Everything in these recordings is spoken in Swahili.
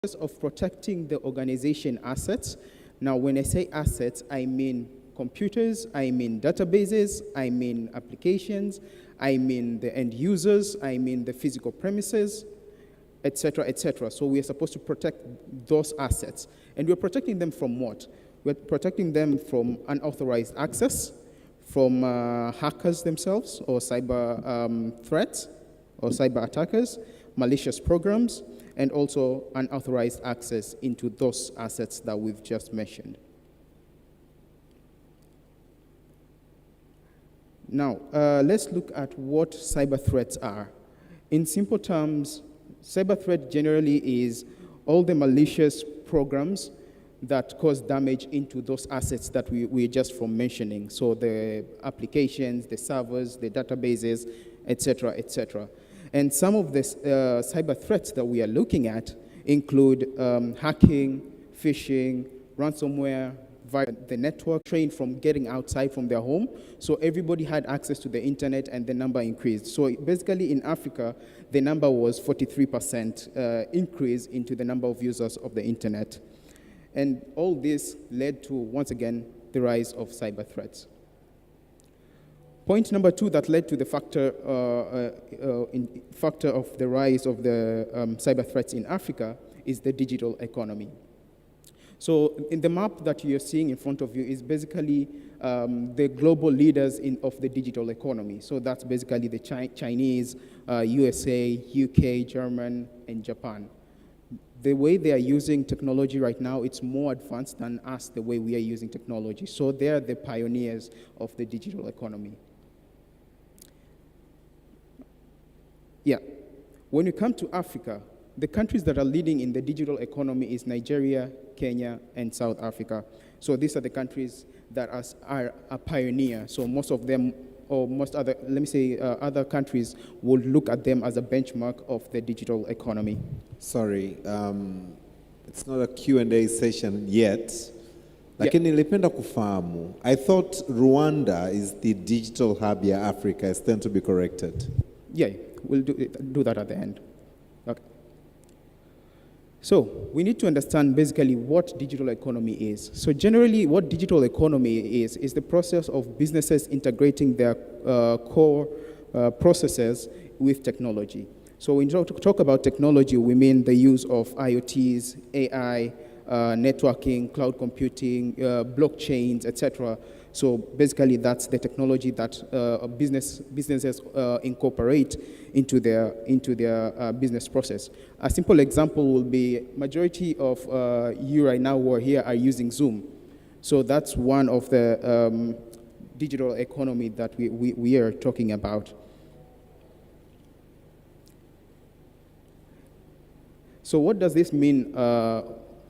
Of protecting the organization assets. Now, when I say assets, I mean computers, I mean databases, I mean applications, I mean the end users, I mean the physical premises, etc., etc. So we are supposed to protect those assets. And we're protecting them from what? We're protecting them from unauthorized access, from hackers themselves, or cyber threats, or cyber attackers, malicious programs, and also unauthorized access into those assets that we've just mentioned. Now, let's look at what cyber threats are. In simple terms, cyber threat generally is all the malicious programs that cause damage into those assets that we're just from mentioning. So the applications, the servers, the databases, etc., etc. And some of the cyber threats that we are looking at include hacking, phishing, ransomware, via the network, trained from getting outside from their home. So everybody had access to the internet and the number increased. So basically in Africa, the number was 43% increase into the number of users of the internet. And all this led to, once again, the rise of cyber threats. Point number two that led to the factor of the rise of the cyber threats in Africa is the digital economy. So in the map that you're seeing in front of you is basically the global leaders of the digital economy. So that's basically the Chinese, USA, UK, German, and Japan. The way they are using technology right now, it's more advanced than us, the way we are using technology. So they're the pioneers of the digital economy. Yeah, when you come to Africa, the countries that are leading in the digital economy is Nigeria, Kenya, and South Africa. So these are the countries that are a pioneer. So most of them, or most other, let me say, other countries would look at them as a benchmark of the digital economy. Sorry, it's not a Q&A session yet. Lakini nilipenda kufahamu, I thought Rwanda is the digital hub ya Africa. I stand to be corrected. Yeah, we'll do that at the end. Okay. So we need to understand basically what digital economy is. So generally what digital economy is the process of businesses integrating their core processes with technology. So when you talk about technology, we mean the use of IoTs, AI, networking, cloud computing, blockchains, etc. So basically that's the technology that businesses incorporate into their business process. A simple example will be majority of you right now who are here are using Zoom. So that's one of the digital economy that we are talking about. So what does this mean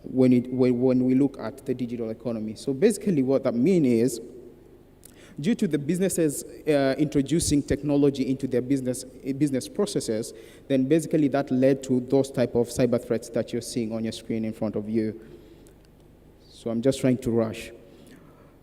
when we look at the digital economy? So basically what that means is, due to the businesses introducing technology into their business processes, then basically that led to those type of cyber threats that you're seeing on your screen in front of you. So I'm just trying to rush.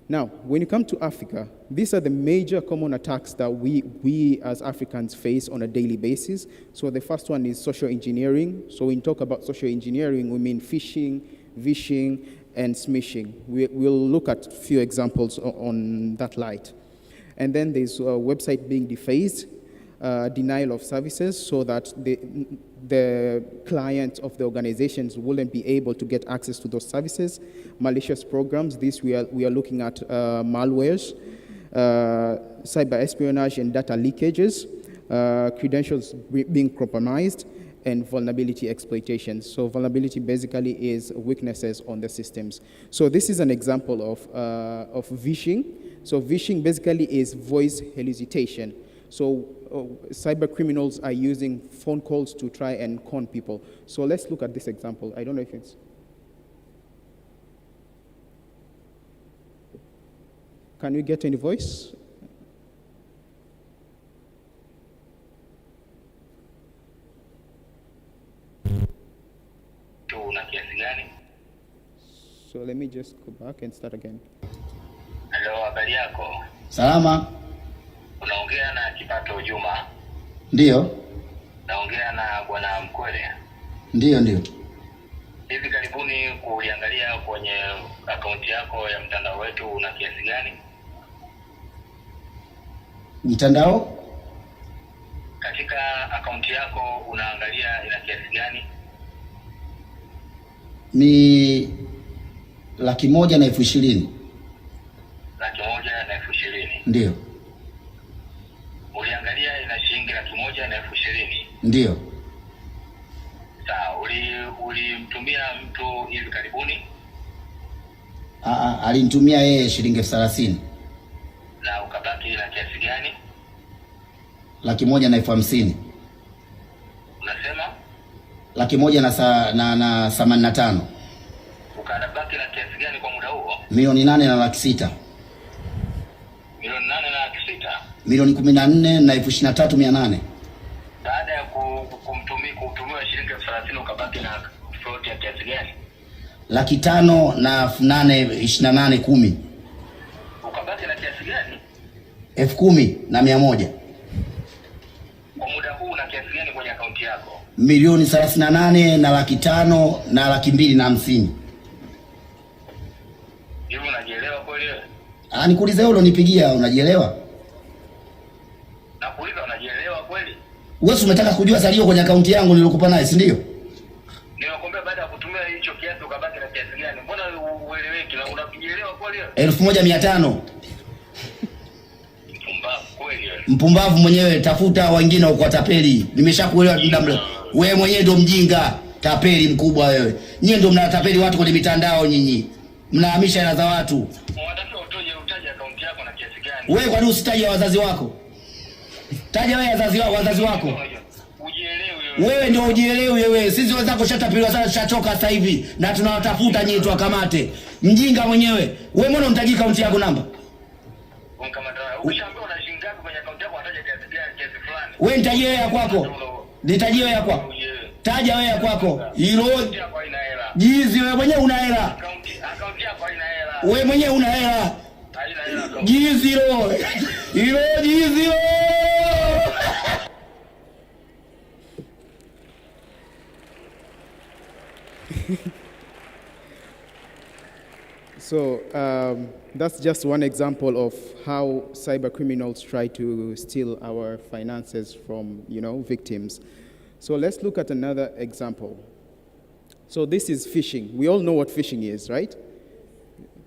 Now, when you come to Africa, these are the major common attacks that we as Africans face on a daily basis. So the first one is social engineering. So when you talk about social engineering, we mean phishing, vishing, and smishing. We'll look at a few examples on that light. And then there's a website being defaced, denial of services, so that the clients of the organizations wouldn't be able to get access to those services. Malicious programs, this we are looking at malwares, cyber espionage and data leakages, credentials being compromised, and vulnerability exploitation. So vulnerability basically is weaknesses on the systems. So this is an example of vishing. So vishing basically is voice elicitation. So cyber criminals are using phone calls to try and con people. So let's look at this example. I don't know if it's... Can we get any voice? So let me just go back and start again. Hello, habari yako? Salama. Unaongea na Kipato Juma? Ndio. Naongea na Bwana Mkwele? Ndio. hivi karibuni kuiangalia kwenye akaunti yako ya mtandao wetu una kiasi gani? Mtandao? Katika akaunti yako unaangalia ina kiasi gani? Ni 120,000. 120,000. Ndio. Uliangalia ina shilingi 120,000? Ndio. Sawa, ulimtumia mtu hivi karibuni? Alinitumia yeye shilingi 30,000. Na ukabaki na kiasi gani? 150,000. Unasema? 185,000. Ukabaki na kiasi gani kwa muda huo? 8,600,000. 8,600,000? 14,23,800. Baada ya kutumiwa shilingi 30,000 ukabaki na float ya kiasi gani? 5,828,10. Ukabaki na kiasi gani? 10,100. Kwa muda huu na kiasi gani kwenye akaunti yako? 38,500,000 na 250,000. Hivi unajielewa kweli wewe? Nikuulize wewe ulonipigia unajielewa? Nakuuliza unajielewa kweli? Wewe umetaka kujua salio kwenye akaunti yangu nilikupa naye, si ndio? Nimekwambia baada ya kutumia hicho kiasi ukabaki na kiasi gani? Mbona ueleweki na unajielewa kweli wewe? 1,500. Mpumbavu kweli wewe. Mpumbavu mwenyewe, tafuta wengine uko tapeli. Nimeshakuelewa muda mrefu. Wewe mwenyewe ndio mjinga, tapeli mkubwa wewe. Nyinyi ndio mnatapeli watu kwenye mitandao nyinyi. Mnahamisha hela za watu. Unataka utaje akaunti yako na kiasi gani? Wewe kwa nini usitaje wazazi wako? Taja wewe wazazi wako. Ujielewe wewe ndio ujielewe wewe. Sisi wenzako shatapiliwa sana, tushachoka sasa hivi na tunawatafuta nyinyi tuwakamate. Mjinga mwenyewe. Wewe mbona unataji akaunti yako namba? Ukishaambiwa una shilingi ngapi kwenye akaunti yako unataja kiasi fulani. Wewe nitajie ya kwako. Nitajie ya kwako. Taja wewe ya kwako. Hilo jizi wewe mwenyewe una hela. Akaunti yako haina hela. Wewe mwenyewe una hela. Haina hela. Jizi hilo. Hilo jizi hilo. So that's just one example of how cyber criminals try to steal our finances from, victims. So let's look at another example. So this is phishing. We all know what phishing is, right?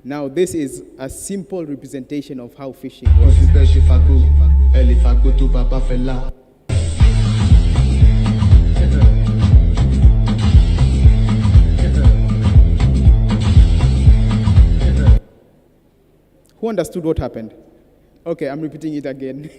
Now this is a simple representation of how phishing works. Who understood what happened? Okay, I'm repeating it again.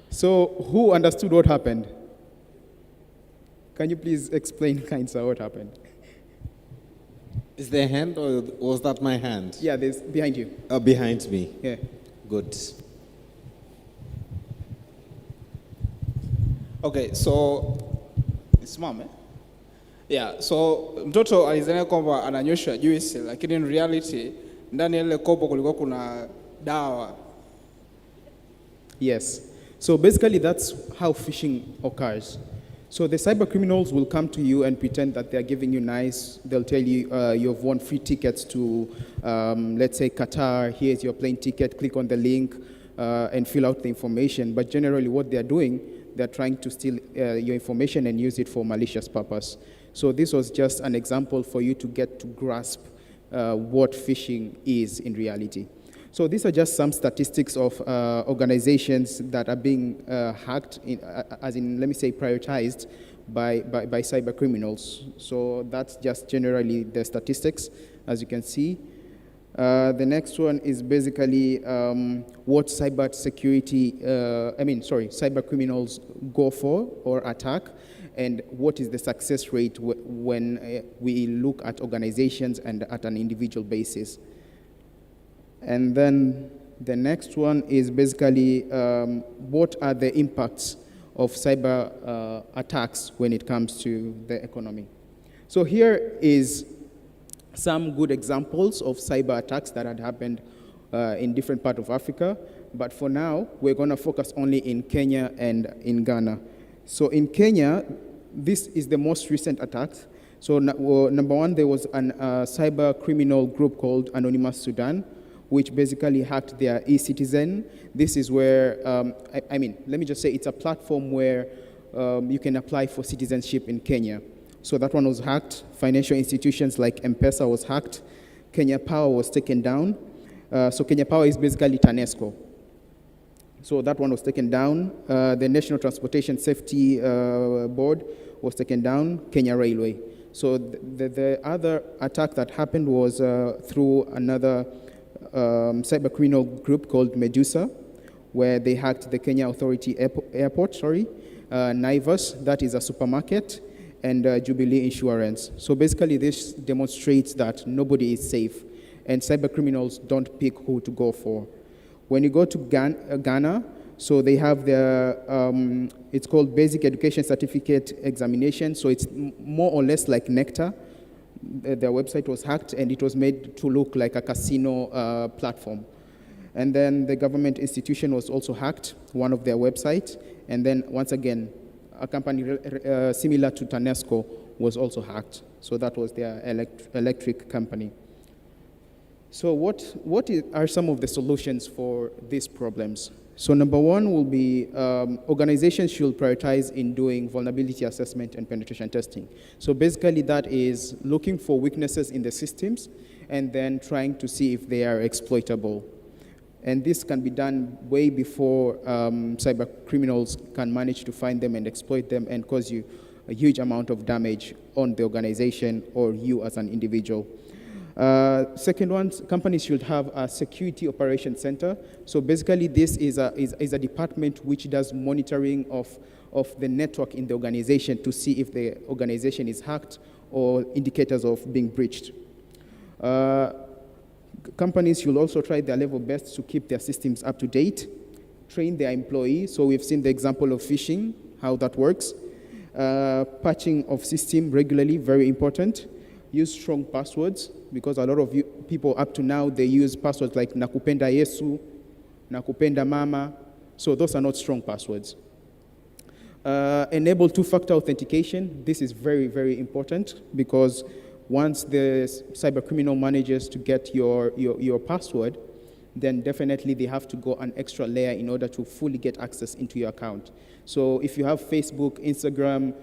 So, who understood what happened? Can you please explain, Kainsa, what happened? Is there a hand or was that my hand? Yeah, there's behind you. Behind me. Yeah. Good. Okay, so simame. Yeah, so mtoto alizania kwamba ananyosha juice lakini in reality ndani ya ile kopo kulikuwa kuna dawa. Yes. So basically that's how phishing occurs. So the cyber criminals will come to you and pretend that they're giving you they'll tell you you've won free tickets to, let's say, Qatar. Here's your plane ticket, click on the link and fill out the information. But generally what they're doing, they're trying to steal your information and use it for malicious purpose. So this was just an example for you to get to grasp what phishing is in reality. So these are just some statistics of organizations that are being hacked, let me say prioritized by cyber criminals. So that's just generally the statistics, as you can see. The next one is basically what cyber criminals go for or attack, and what is the success rate when we look at organizations and at an individual basis. And then the next one is basically what are the impacts of cyber attacks when it comes to the economy. So here is some good examples of cyber attacks that had happened in different parts of Africa. But for now, we're going to focus only in Kenya and in Ghana. So in Kenya, this is the most recent attack. So number one, there was a cyber criminal group called Anonymous Sudan, which basically hacked their e-citizen. This is where, let me just say it's a platform where you can apply for citizenship in Kenya. So that one was hacked. Financial institutions like M-Pesa was hacked. Kenya Power was taken down. So Kenya Power is basically TANESCO. So that one was taken down. The National Transportation Safety Board was taken down. Kenya Railway. So the other attack that happened was through another cyber criminal group called Medusa, where they hacked the Kenya Authority Airport, Naivas, that is a supermarket, and Jubilee Insurance. So basically this demonstrates that nobody is safe, and cyber criminals don't pick who to go for. When you go to Ghana, so they have their, it's called Basic Education Certificate Examination, so it's more or less like Nectar. Their website was hacked, and it was made to look like a casino platform. And then the government institution was also hacked, one of their websites, and then once again, a company similar to TANESCO was also hacked. So that was their electric company. So what are some of the solutions for these problems? So number one will be organizations should prioritize in doing vulnerability assessment and penetration testing. So basically that is looking for weaknesses in the systems and then trying to see if they are exploitable. And this can be done way before cyber criminals can manage to find them and exploit them and cause you a huge amount of damage on the organization or you as an individual. Second one, companies should have a security operations center. So basically this is a department which does monitoring of the network in the organization to see if the organization is hacked or indicators of being breached. Companies should also try their level best to keep their systems up to date, train their employees. So we've seen the example of phishing, how that works. Patching of system regularly, very important. Use strong passwords, because a lot of people up to now, they use passwords like nakupenda Yesu, nakupenda mama. So those are not strong passwords. Enable two-factor authentication. This is very, very important, because once the cyber criminal manages to get your password, then definitely they have to go an extra layer in order to fully get access into your account. So if you have Facebook, Instagram,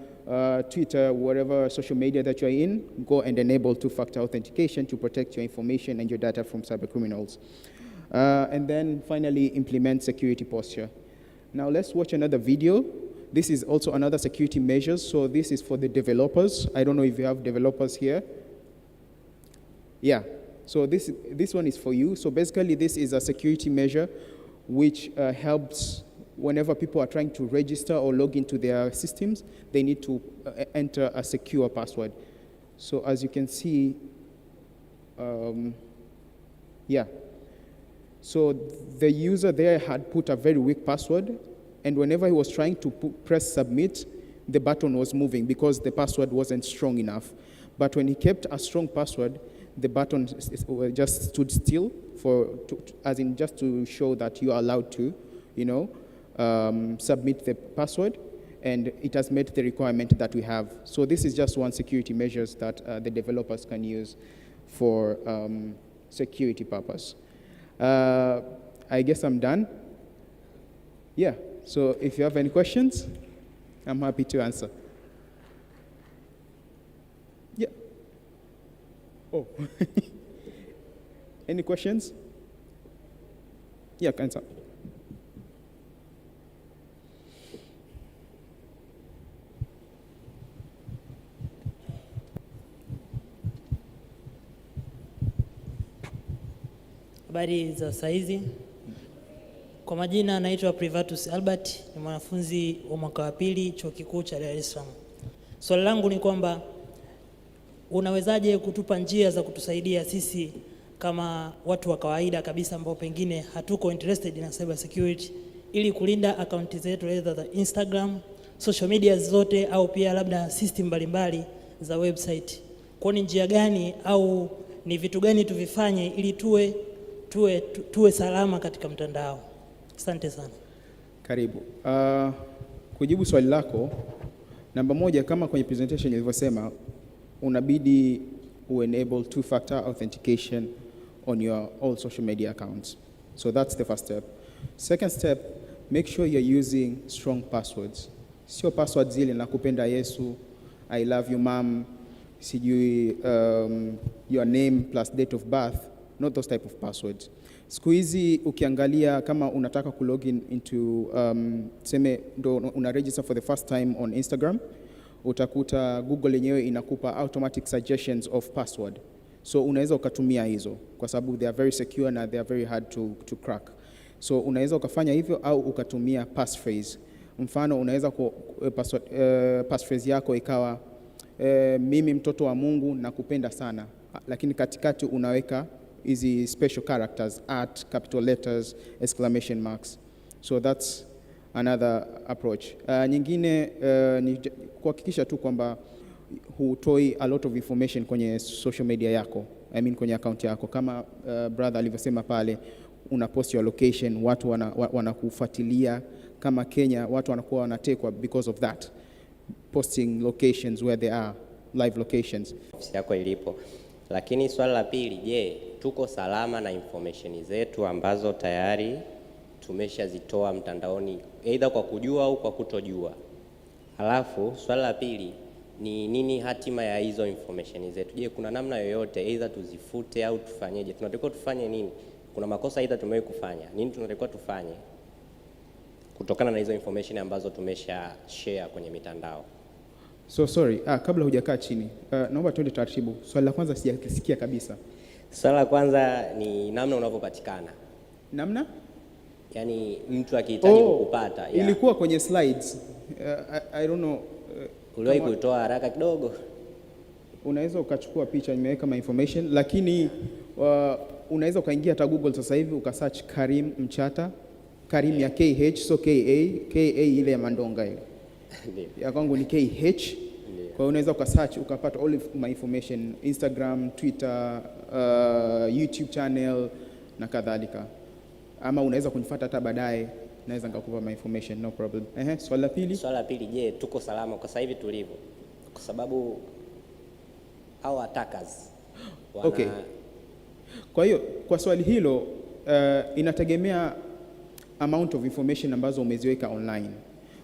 Twitter, whatever social media that you're in, go and enable two-factor authentication to protect your information and your data from cyber criminals. And then finally, implement security posture. Now let's watch another video. This is also another security measures. So this is for the developers. I don't know if you have developers here. Yeah, so this one is for you. So basically this is a security measure which helps whenever people are trying to register or log into their systems, they need to enter a secure password. So as you can see, so the user there had put a very weak password, and whenever he was trying to press submit, the button was moving because the password wasn't strong enough. But when he kept a strong password, the button just stood still as in just to show that you are allowed to, submit the password, and it has met the requirement that we have. So this is just one security measures that the developers can use for security purpose. I guess I'm done. Yeah, so if you have any questions, I'm happy to answer. Yeah. Oh. Any questions? Yeah, answer. Habari za saizi. Kwa majina naitwa Privatus Albert, ni mwanafunzi wa mwaka wa pili chuo kikuu cha Dar es Salaam. Swali langu ni kwamba unawezaje kutupa njia za kutusaidia sisi kama watu wa kawaida kabisa ambao pengine hatuko interested na cyber security ili kulinda akaunti zetu, either za Instagram, social media zote au pia labda system mbalimbali za website. Kwa ni njia gani au ni vitu gani tuvifanye ili tuwe salama katika mtandao? Asante sana. Karibu. Kujibu swali lako, namba moja, kama kwenye presentation ilivyosema, unabidi enable two-factor authentication on your all social media accounts. So that's the first step. Second step, make sure you're using strong passwords. Sio passwords zile nakupenda Yesu, I love you mom, sijui your name plus date of birth, not those type of passwords. Siku hizi ukiangalia kama unataka kulogin into tuseme ndo una register for the first time on Instagram, utakuta Google yenyewe inakupa automatic suggestions of password. So unaweza ukatumia hizo kwa sababu they are very secure na they are very hard to crack. So unaweza ukafanya hivyo au ukatumia passphrase. Mfano unaweza passphrase yako ikawa mimi mtoto wa Mungu nakupenda sana, lakini katikati unaweka hizi special characters, at, capital letters, exclamation marks. So that's another approach. Nyingine ni kuhakikisha tu kwamba hutoi a lot of information kwenye social media yako, I mean kwenye account yako. Kama brother alivyosema pale, una post your location, watu wanakufuatilia. Kama Kenya, watu wanakuwa wanatekwa because of that, posting locations where they are, live locations. Ofisi yako ilipo. Lakini swali la pili, je, tuko salama na information zetu ambazo tayari tumeshazitoa mtandaoni, either kwa kujua au kwa kutojua? Halafu swali la pili ni nini hatima ya hizo information zetu? Je, kuna namna yoyote either tuzifute au tufanyeje? Tunatakiwa tufanye nini? Kuna makosa either tumewahi kufanya. Nini tunatakiwa tufanye kutokana na hizo information ambazo tumesha share kwenye mitandao? So sorry, kabla hujakaa chini, naomba tuende taratibu. Swali la kwanza sijakisikia kabisa. Swali la kwanza ni namna unavyopatikana. Namna? Yaani mtu akihitaji kukupata. Yeah. Ilikuwa kwenye slides. I don't know. Uliwahi kutoa haraka kidogo? Unaweza ukachukua picha, nimeweka my information, lakini unaweza ukaingia hata Google sasa hivi ukasearch Karim Mchata. Karim ya KH, so KA ile ya Mandonga ile. Ya kwangu ni KH. Kwa hiyo unaweza ukasearch ukapata all of my information, Instagram, Twitter, YouTube channel na kadhalika. Ama unaweza kunifuata hata baadaye, naweza nikakupa my information, no problem. Swali la pili. Swali la pili, je, tuko salama kwa sasa hivi tulivyo? Kwa sababu hao attackers wana... Okay. Kwa hiyo kwa swali hilo inategemea amount of information ambazo umeziweka online.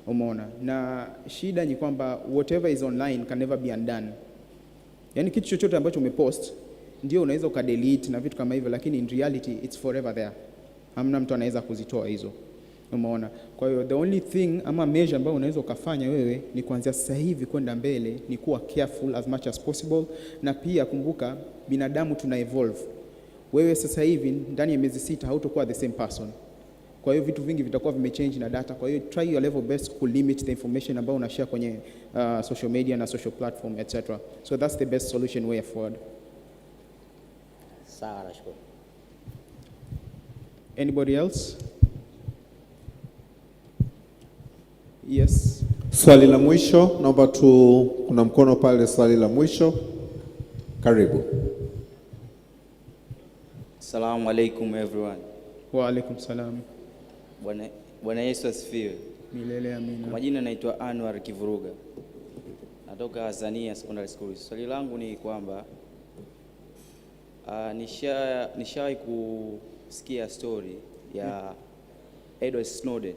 Umeona? Na shida ni kwamba whatever is online can never be undone. Yaani kitu chochote ambacho umepost ndio unaweza ukadelete na vitu kama hivyo, lakini in reality it's forever there. Hamna mtu anaweza kuzitoa hizo. Umeona? Kwa hiyo the only thing ama measure ambayo unaweza ukafanya wewe ni kuanzia sasa hivi kwenda mbele ni kuwa careful as much as possible, na pia kumbuka binadamu tuna evolve. Wewe sasa hivi ndani ya miezi 6 hautakuwa the same person. Kwa hiyo vitu vingi vitakuwa vimechange na data. Kwa hiyo try your level best ku limit the information ambayo unashare kwenye social media na social platform etc. So that's the best solution way forward. Sawa, nashukuru. Anybody else? Yes. Swali la mwisho, naomba kuna mkono pale, swali la mwisho. Karibu. Assalamu alaikum everyone. Wa alaikum salam. Bwana Yesu asifiwe. Milele amina. Kwa majina naitwa Anwar Kivuruga, natoka Azania Secondary School. Swali langu ni kwamba nishawahi kusikia story ya Edward Snowden.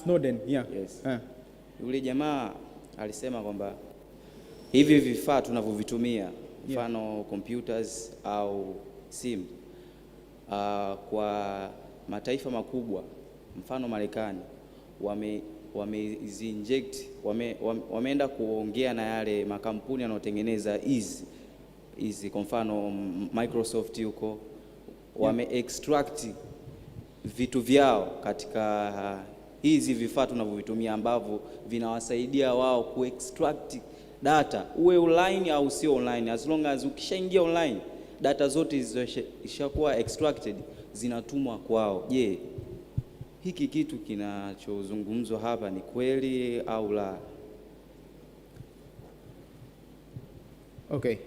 Snowden, yeah. Yes. Yule jamaa alisema kwamba hivi vifaa tunavyovitumia, mfano computers au simu, kwa mataifa makubwa, mfano Marekani, wameenda kuongea na yale makampuni yanayotengeneza hizi kwa mfano Microsoft huko, extract vitu vyao katika hizi vifaa tunavyovitumia ambavyo vinawasaidia wao kuextract data, uwe online au sio online. As long as ukishaingia online, data zote zishakuwa extracted, zinatumwa kwao. Je, hiki kitu kinachozungumzwa hapa ni kweli au la? Okay.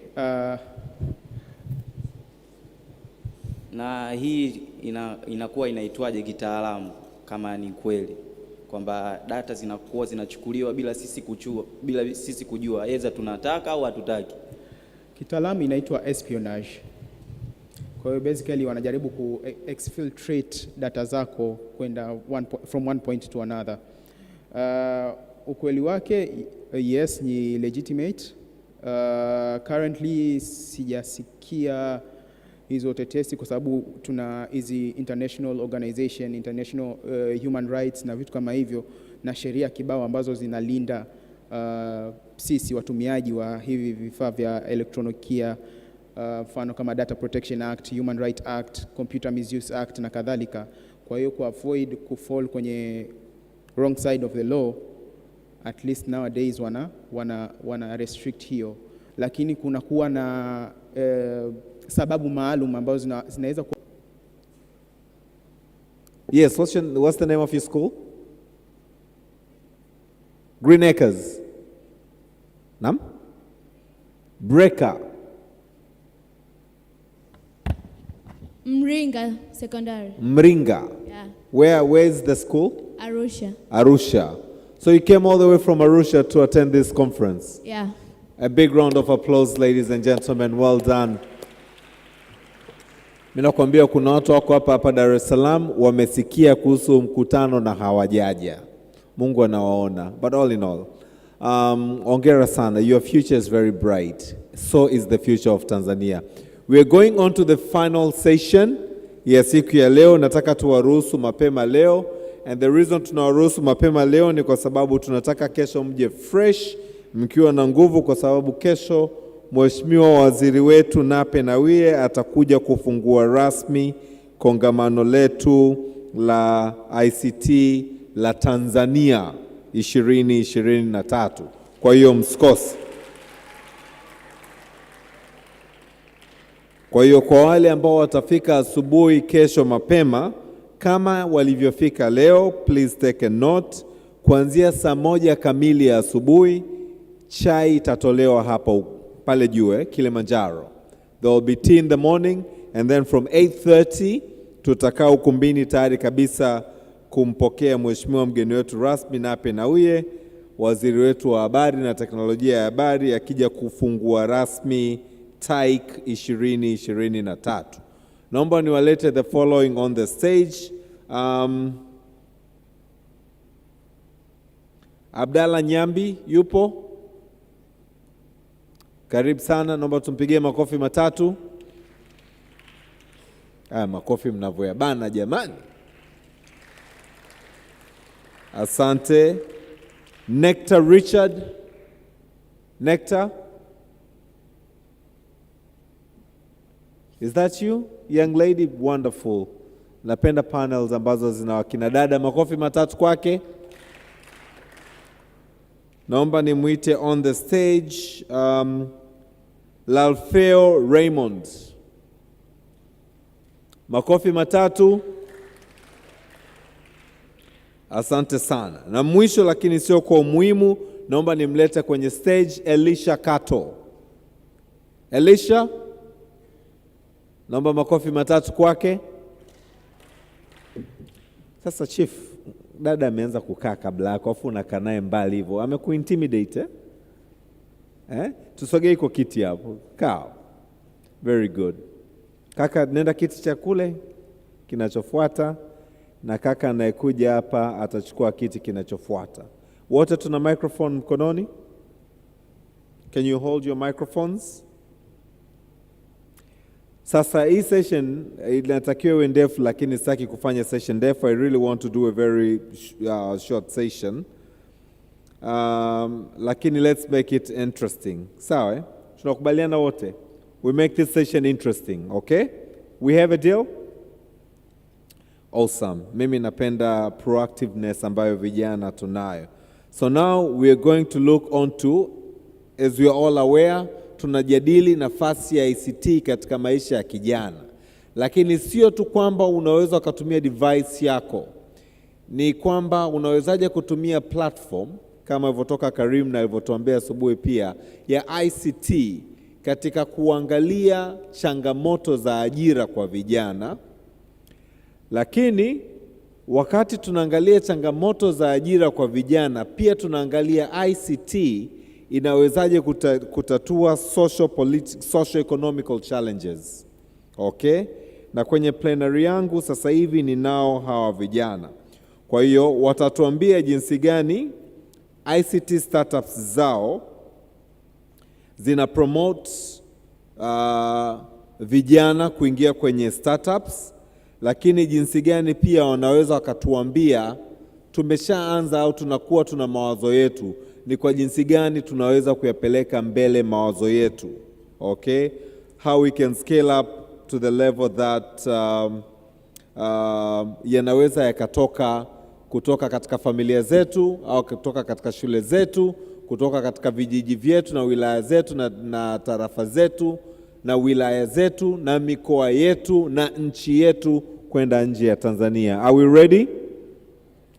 Na hii inakuwa inaitwaje kitaalamu, kama ni kweli kwamba data zinakuwa zinachukuliwa bila sisi kujua aidha tunataka au hatutaki? Kitaalamu inaitwa espionage. Kwa hiyo basically wanajaribu ku exfiltrate data zako kwenda from one point to another. Ukweli wake yes, ni legitimate. Currently sijasikia hizo tetesi kwa sababu tuna hizi international organization, international human rights na vitu kama hivyo, na sheria kibao ambazo zinalinda sisi watumiaji wa hivi vifaa vya elektronikia, mfano kama Data Protection Act, Human Rights Act, Computer Misuse Act na kadhalika. Kwa hiyo avoid kufall kwenye wrong side of the law, at least nowadays wana restrict hiyo, lakini kuna kuwa na sababu maalum ambazo zinaweza ku... Yes, what's the name of your school? Green Acres. Nam? Breaker. Mringa Secondary. Mringa. Yeah. Where's the school? Arusha. Arusha. So you came all the way from Arusha to attend this conference. Yeah. A big round of applause, ladies and gentlemen. Well done. Mimi nakwambia kuna watu wako hapa Dar es Salaam wamesikia kuhusu mkutano na hawajaja. Mungu anawaona. But all in all, ongera sana. Your future is very bright. So is the future of Tanzania. We are going on to the final session ya siku ya leo. Nataka tuwaruhusu mapema leo. And the reason tunawaruhusu mapema leo ni kwa sababu tunataka kesho mje fresh, mkiwa na nguvu, kwa sababu kesho Mheshimiwa Waziri wetu Nape Nnauye atakuja kufungua rasmi kongamano letu la ICT la Tanzania 2023. Kwa hiyo msikose. Kwa hiyo kwa wale ambao watafika asubuhi kesho mapema kama walivyofika leo, please take a note. Kuanzia saa 1 kamili ya asubuhi chai itatolewa hapa pale juu Kilimanjaro. There will be tea in the morning, and then from 8:30 tutakaa ukumbini tayari kabisa kumpokea mheshimiwa mgeni wetu rasmi Nape Nnauye, waziri wetu wa habari na teknolojia ya habari, akija kufungua rasmi TAIC 2023. Naomba niwalete the following on the stage. Abdalla Nyambi yupo? Karibu sana, naomba tumpigie makofi matatu. Makofi mnavyoyabana jamani. Asante. Nectar Richard. Nectar? Is that you? Young lady, wonderful. Napenda panels ambazo zina wakina dada. Makofi matatu kwake. Naomba nimuite on the stage Lalfeo Raymond. Makofi matatu. Asante sana. Na mwisho lakini sio kwa umuhimu, naomba nimlete kwenye stage Elisha Kato. Elisha, naomba makofi matatu kwake. Sasa chief, dada ameanza kukaa kabla yako, afu unakaa naye mbali hivyo. Amekuintimidate Tusogee iko kiti hapo. Kaa. Very good. Kaka, nenda kiti cha kule kinachofuata, na kaka anayekuja hapa atachukua kiti kinachofuata. Wote tuna microphone mkononi? Can you hold your microphones? Sasa hii session inatakiwa iwe ndefu, lakini sitaki kufanya session ndefu. I really want to do a very short session. Lakini let's make it interesting. Sawa? Tunakubaliana wote? We make this session interesting, okay? We have a deal? Awesome. Mimi napenda proactiveness ambayo vijana tunayo. So now we are going to look on to, as we are all aware, tunajadili nafasi ya ICT katika maisha ya kijana. Lakini sio tu kwamba unaweza kutumia device yako. Ni kwamba unawezaje kutumia platform kama ilivyotoka Karim na ilivyotuambia asubuhi pia ya ICT katika kuangalia changamoto za ajira kwa vijana, lakini wakati tunaangalia changamoto za ajira kwa vijana, pia tunaangalia ICT inawezaje kutatua socio-economical challenges. Okay? Na kwenye plenary yangu sasa hivi ninao hawa vijana. Kwa hiyo watatuambia jinsi gani ICT startups zao zina promote vijana kuingia kwenye startups, lakini jinsi gani pia wanaweza wakatuambia tumeshaanza au tunakuwa tuna mawazo yetu, ni kwa jinsi gani tunaweza kuyapeleka mbele mawazo yetu. Okay? How we can scale up to the level that yanaweza yakatoka kutoka katika familia zetu au kutoka katika shule zetu, kutoka katika vijiji vyetu na wilaya zetu na tarafa zetu na wilaya zetu na mikoa yetu na nchi yetu kwenda nje ya Tanzania. Are we ready?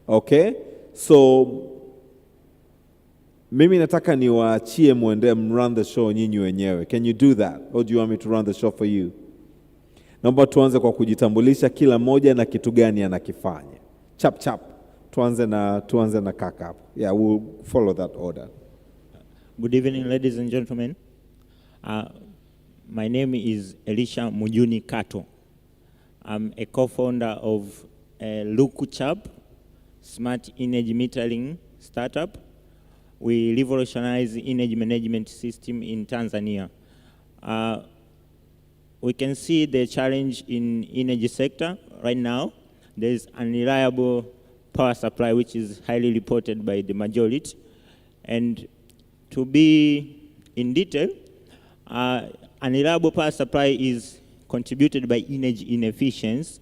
Okay? So mimi nataka niwaachie muende run the show nyinyi wenyewe. Can you do that? Or do you want me to run the show for you? Naomba tuanze kwa kujitambulisha kila moja na kitu gani anakifanya. Chap chap. Tuanze na kaka hapo. Yeah, we'll follow that order. Good evening, ladies and gentlemen. My name is Elisha Mujuni Kato. I'm a co-founder of Lukuchab, Smart Energy Metering startup. We revolutionize energy management system in Tanzania. We can see the challenge in energy sector right now. There is unreliable power supply, which is highly reported by the majority. And to be in detail, unreliable power supply is contributed by energy inefficiency,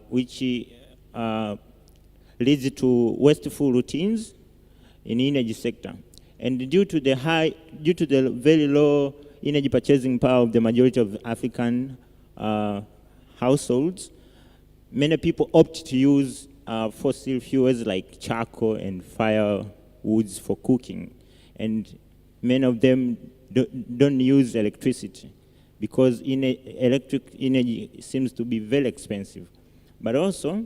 which leads to wasteful routines in energy sector. And due to the very low energy purchasing power of the majority of African households, many people opt to use fossil fuels like charcoal and firewoods for cooking. And many of them don't use electricity because electric energy seems to be very expensive. But also,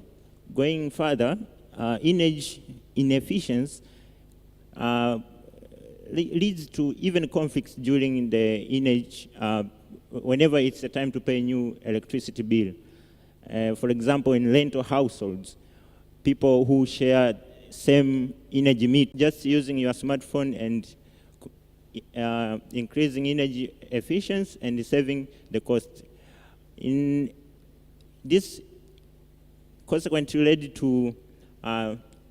going further, energy inefficiency leads to even conflicts during the energy, whenever it's the time to pay new electricity bill. For example, in rental households, people who share same energy meter, just using your smartphone and increasing energy efficiency and saving the cost. In this consequently led to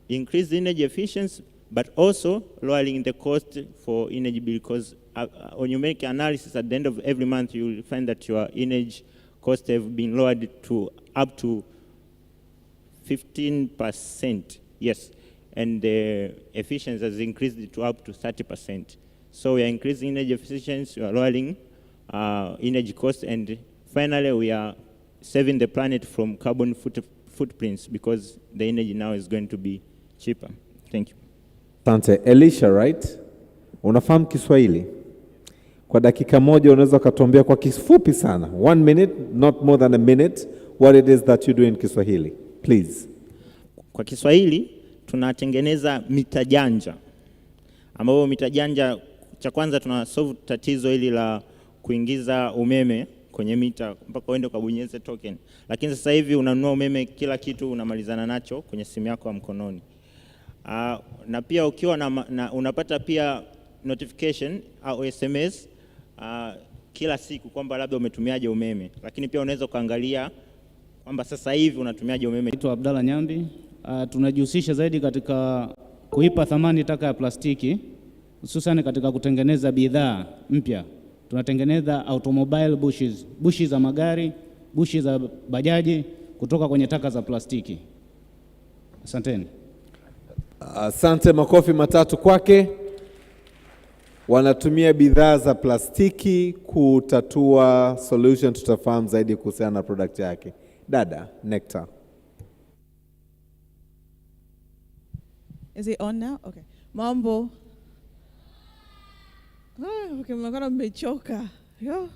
increased energy efficiency, but also lowering the cost for energy bill, because when you make analysis at the end of every month, you will find that your energy costs have been lowered to up to 15%, yes, and the efficiency has increased to up to 30%. So we are increasing energy efficiency, we are lowering energy costs, and finally we are saving the planet from carbon footprints because the energy now is going to be cheaper. Thank you. Asante. Elisha, right? Unafahamu Kiswahili? Kwa dakika moja unaweza kutuambia kwa kifupi sana, 1 minute, not more than a minute, what it is that you do in Kiswahili, please. Kwa Kiswahili tunatengeneza mita janja, ambapo mita janja cha kwanza tuna solve tatizo hili la kuingiza umeme kwenye mita mpaka uende ukabonyeze token. Lakini sasa hivi unanunua umeme, kila kitu unamalizana nacho kwenye simu yako ya mkononi. Na pia ukiwa unapata pia notification au SMS kila siku kwamba labda umetumiaje umeme, lakini pia unaweza kuangalia kwamba sasa hivi unatumiaje umeme. Naitwa Abdalla Nyambi. Tunajihusisha zaidi katika kuipa thamani taka ya plastiki, hususan katika kutengeneza bidhaa mpya. Tunatengeneza automobile bushi za magari, bushi za bajaji kutoka kwenye taka za plastiki. Asanteni. Asante, makofi matatu kwake. Wanatumia bidhaa za plastiki kutatua solution, tutafahamu zaidi kuhusiana na product yake. Dada, Nectar. Is it on now? Okay. Mambo. Okay, mnaona mmechoka. Yo.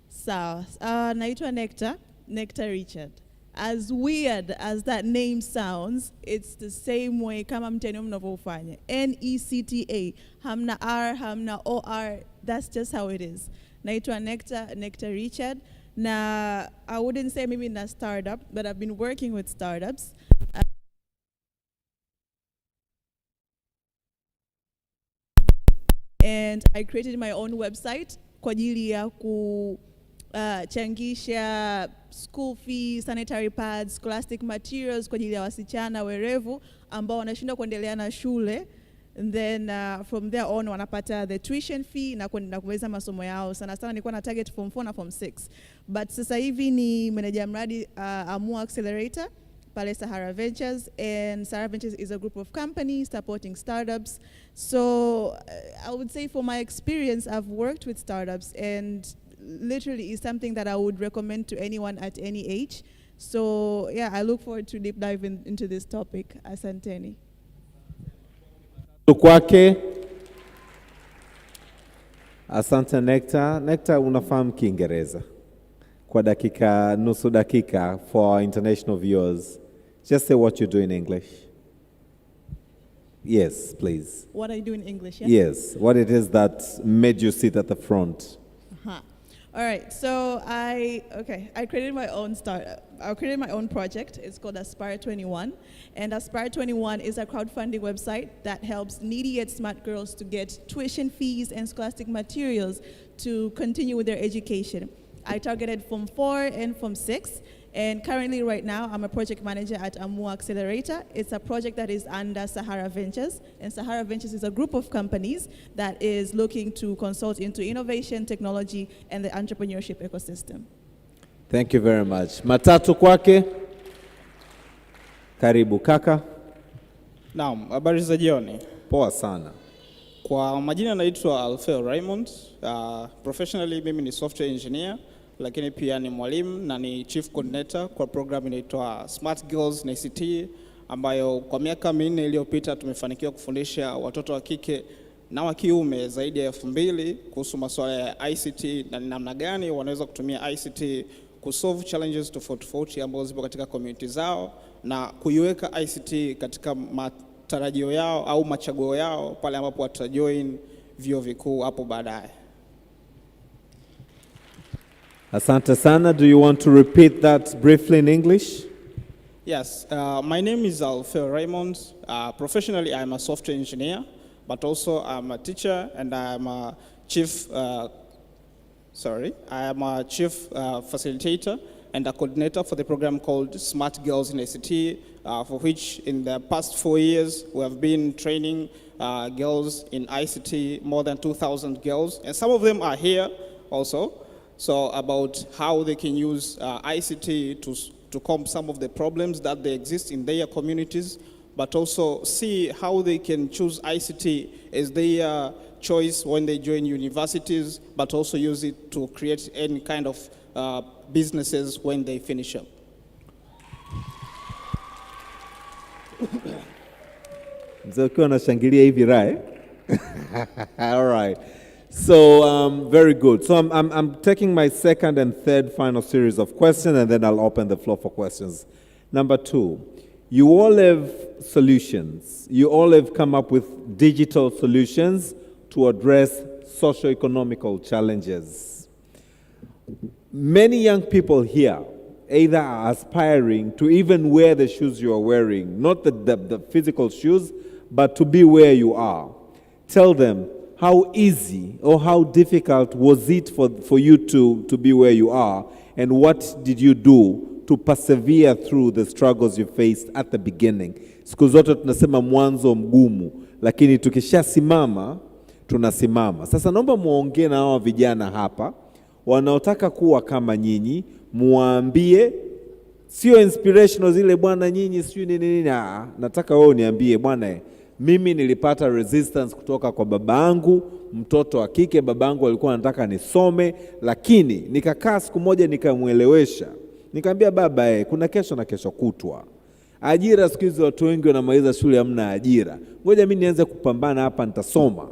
Sawa. Naitwa Nectar Richard. As weird as that name sounds, it's the same way kama mtani mnavyofanya. NECTA. Hamna R, hamna OR. That's just how it is. Naitwa Nectar Richard. Na I wouldn't say maybe in a startup, but I've been working with startups. And I created my own website kwa ajili ya kuchangisha school fees, sanitary pads, scholastic materials kwa ajili ya wasichana werevu ambao wanashindwa kuendelea na shule. And then from there on wanapata the tuition fee na kuweza masomo yao. Sana nilikuwa na target form 4 na form 6. But sasa hivi ni manager mradi Amua Accelerator pale Sahara Ventures, and Sahara Ventures is a group of companies supporting startups. So I would say for my experience, I've worked with startups, and literally is something that I would recommend to anyone at any age. So yeah, I look forward to deep diving into this topic. Asanteni. Kwake. Asante Nectar. Nectar, unafahamu Kiingereza? Kwa dakika, nusu dakika for our international viewers. Just say what you do in English. Yes, please. What I do in English, yeah? Yes, what it is that made you sit at the front. All right, so I created my own startup. I created my own project. It's called Aspire 21. And Aspire 21 is a crowdfunding website that helps needy yet smart girls to get tuition fees and scholastic materials to continue with their education. I targeted Form 4 and Form 6. And currently right now, I'm a project manager at Amua Accelerator. It's a project that is under Sahara Ventures. And Sahara Ventures is a group of companies that is looking to consult into innovation, technology, and the entrepreneurship ecosystem. Thank you very much. Matatu kwake. Karibu kaka. Naam, habari za jioni. Poa sana. Kwa majina naitwa Alfeo Raymond. Professionally mimi ni software engineer, lakini pia ni mwalimu na ni chief coordinator kwa program inaitwa Smart Girls in ICT, ambayo kwa miaka 4 iliyopita tumefanikiwa kufundisha watoto wa kike na wa kiume zaidi ya 2000 kuhusu masuala ya ICT na namna gani wanaweza kutumia ICT kusolve challenges tofauti ambazo zipo katika community zao na kuiweka ICT katika matarajio yao au machaguo yao pale ambapo watajoin vyuo vikuu hapo baadaye. Asante sana. Do you want to repeat that briefly in English? Yes, my name is Alfeo Raymond. Professionally, I'm a software engineer, but also I'm a teacher and I'm a chief, facilitator and a coordinator for the program called Smart Girls in ICT, for which in the past 4 years we have been training girls in ICT, more than 2,000 girls, and some of them are here also. So about how they can use ICT to combat some of the problems that they exist in their communities, but also see how they can choose ICT as their choice when they join universities, but also use it to create any kind of businesses when they finish up. Mzee anashangilia hivi right? All right. So very good. So I'm taking my second and third final series of questions, and then I'll open the floor for questions. Number 2, you all have solutions. You all have come up with digital solutions to address socio-economical challenges. Many young people here either are aspiring to even wear the shoes you are wearing, not the physical shoes, but to be where you are. Tell them, how easy or how difficult was it for you to be where you are, and what did you do to persevere through the struggles you faced at the beginning? Siku zote tunasema mwanzo mgumu, lakini tukishasimama tunasimama. Sasa naomba muongee na hao vijana hapa wanaotaka kuwa kama nyinyi, muambie sio inspirational zile bwana nyinyi sio nini. Nataka wewe uniambie bwana, mimi nilipata resistance kutoka kwa babangu, mtoto wa kike. Babangu alikuwa anataka nisome, lakini nikakaa siku moja nikamuelewesha. Nikamwambia baba, kuna kesho na kesho kutwa. Ajira siku hizi watu wengi wanamaliza shule hamna ajira. Ngoja mimi nianze kupambana hapa, nitasoma.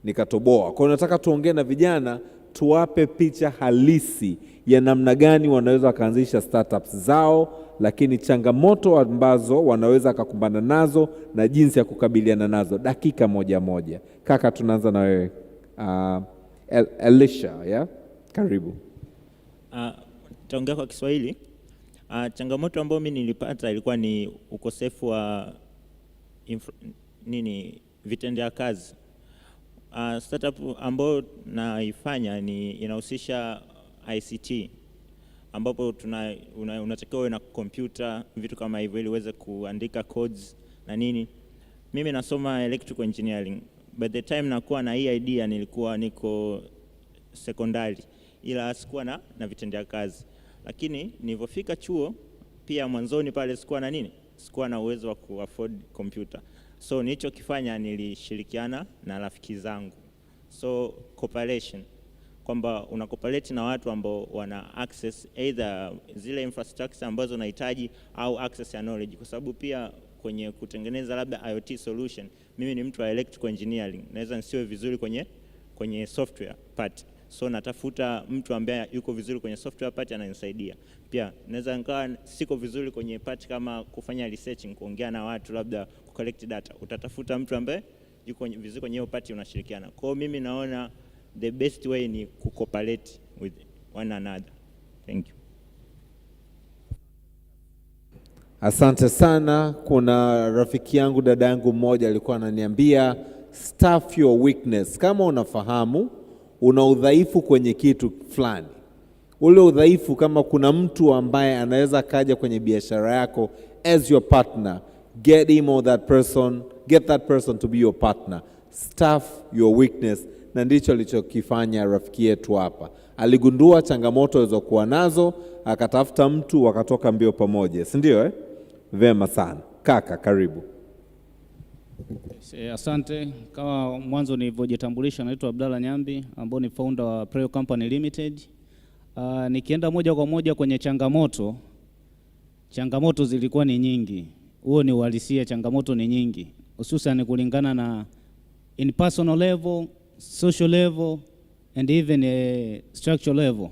nikatoboa. Kwa hiyo nataka tuongee na vijana, tuwape picha halisi ya namna gani wanaweza wakaanzisha startups zao, lakini changamoto ambazo wanaweza kukumbana nazo na jinsi ya kukabiliana nazo. Dakika moja moja. Kaka, tunaanza na wewe. Elisha, yeah? Karibu. Taongea kwa Kiswahili. Changamoto ambayo mimi nilipata ilikuwa ni ukosefu wa vitendea kazi. Startup ambayo naifanya inahusisha ICT, ambapo unatakiwa uwe na kompyuta, vitu kama hivyo, ili uweze kuandika codes na nini. Mimi nasoma electrical engineering. By the time nakuwa na hii idea nilikuwa niko sekondari, ila sikuwa na vitendea kazi. Lakini nilipofika chuo pia mwanzoni pale sikuwa na uwezo wa kuafford computer. So nilichokifanya, nilishirikiana na rafiki zangu. So cooperation, kwamba una cooperate na watu ambao wana access either zile infrastructure ambazo unahitaji au access ya knowledge, kwa sababu pia kwenye kutengeneza labda IoT solution, mimi ni mtu wa electrical engineering, naweza nisiwe vizuri kwenye software part. So natafuta mtu ambaye yuko vizuri kwenye software part ananisaidia. Pia naweza nikawa siko vizuri kwenye part kama kufanya researching, kuongea na watu, labda collect data. Utatafuta mtu ambaye yuko vizuri kwenye hiyo part, unashirikiana. Kwa hiyo mimi naona the best way ni cooperate with one another. Thank you. Asante sana. Kuna rafiki yangu, dada yangu mmoja alikuwa ananiambia staff your weakness. Kama unafahamu una udhaifu kwenye kitu fulani, ule udhaifu, kama kuna mtu ambaye anaweza kaja kwenye biashara yako as your partner, get him or that person, get that person to be your partner. Staff your weakness. Na ndicho alichokifanya rafiki yetu hapa. Aligundua changamoto alizokuwa nazo, akatafuta mtu, wakatoka mbio pamoja, si ndio? Vema sana. Kaka, karibu. Asante. Kama mwanzo nilivyojitambulisha, naitwa Abdalla Nyambi, ambao ni founder wa Preo Company Limited. Nikienda moja kwa moja kwenye changamoto zilikuwa ni nyingi. Huo ni uhalisia, changamoto ni nyingi, hususan kulingana na in personal level, social level and even a structural level.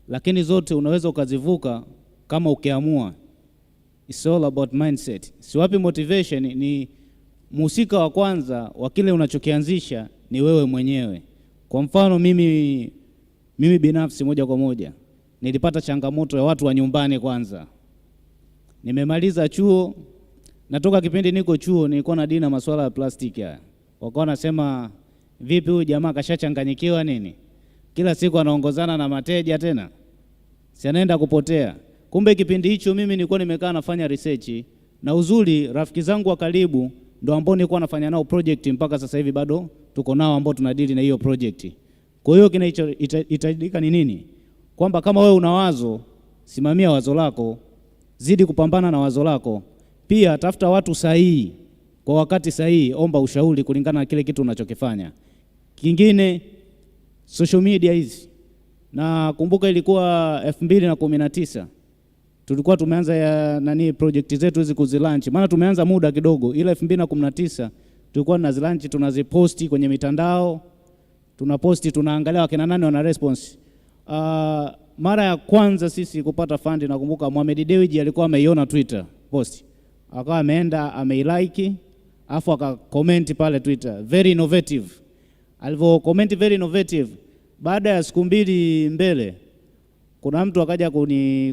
Lakini zote unaweza ukazivuka kama ukiamua. It's all about mindset. Siwapi motivation, ni mhusika wa kwanza wa kile unachokianzisha ni wewe mwenyewe. Kwa mfano mimi binafsi moja kwa moja nilipata changamoto ya watu wa nyumbani kwanza. Nimemaliza chuo, natoka kipindi niko chuo nilikuwa na dini na masuala ya plastiki haya. Wakawa nasema vipi huyu jamaa kashachanganyikiwa nini? Kila siku anaongozana na mateja tena. Si anaenda kupotea. Kumbe kipindi hicho mimi nilikuwa nimekaa nafanya research, na uzuri rafiki zangu wa karibu ndio ambao nilikuwa nafanya nao project mpaka sasa hivi bado tuko nao ambao tunadili na hiyo project. Kwa hiyo kinahitajika ni nini? Kwamba kama wewe una wazo, simamia wazo lako, zidi kupambana na wazo lako. Pia tafuta watu sahihi kwa wakati sahihi, omba ushauri kulingana na kile kitu unachokifanya. Kingine, social media hizi. Na kumbuka ilikuwa 2019. Tulikuwa tumeanza project zetu hizi kuzilaunch. Maana tumeanza muda kidogo, ila 2019 tulikuwa tunazilaunch, tunaziposti kwenye mitandao. Tunaposti, tunaangalia wakina nani wana response. Mara ya kwanza sisi kupata fund, nakumbuka Mohamed Dewji alikuwa ameiona Twitter post. Akawa ameenda ameilike, afu akacomment pale Twitter, very innovative. Alivyo comment very innovative, baada ya siku mbili mbele kuna mtu akaja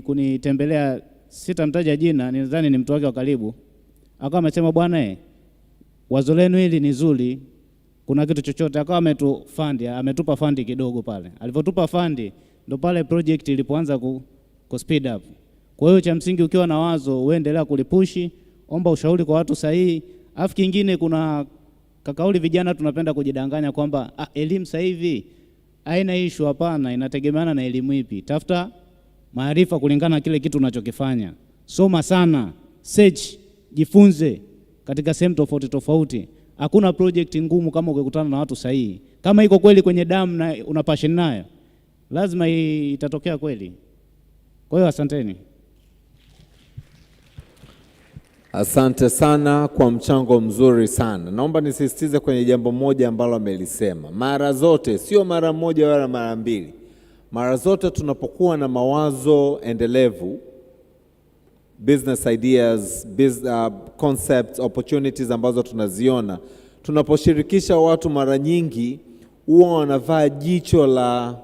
kunitembelea, sitamtaja jina, nadhani ni mtu wake wa karibu. Akawa amesema bwana wazo lenu hili ni zuri, kuna kitu chochote? Akawa ametupa fund kidogo pale. Alivyotupa fund ndo pale project ilipoanza ku speed up. Kwa hiyo cha msingi ukiwa na wazo uendelea kulipushi, omba ushauri kwa watu sahihi. Afu kingine, kuna kakauli vijana tunapenda kujidanganya kwamba elimu sasa hivi haina issue. Hapana, inategemeana na elimu ipi. Tafuta maarifa kulingana na kile kitu unachokifanya. Soma sana, search, jifunze katika sehemu tofauti tofauti. Hakuna project ngumu kama ukikutana na watu sahihi. Kama iko kweli kwenye damu na una passion nayo, lazima itatokea kweli. Kwa hiyo asanteni. Asante sana kwa mchango mzuri sana. Naomba nisisitize kwenye jambo moja ambalo amelisema. Mara zote, sio mara moja wala mara mbili. Mara zote tunapokuwa na mawazo endelevu, business ideas, concepts, opportunities ambazo tunaziona, tunaposhirikisha watu mara nyingi huwa wanavaa jicho la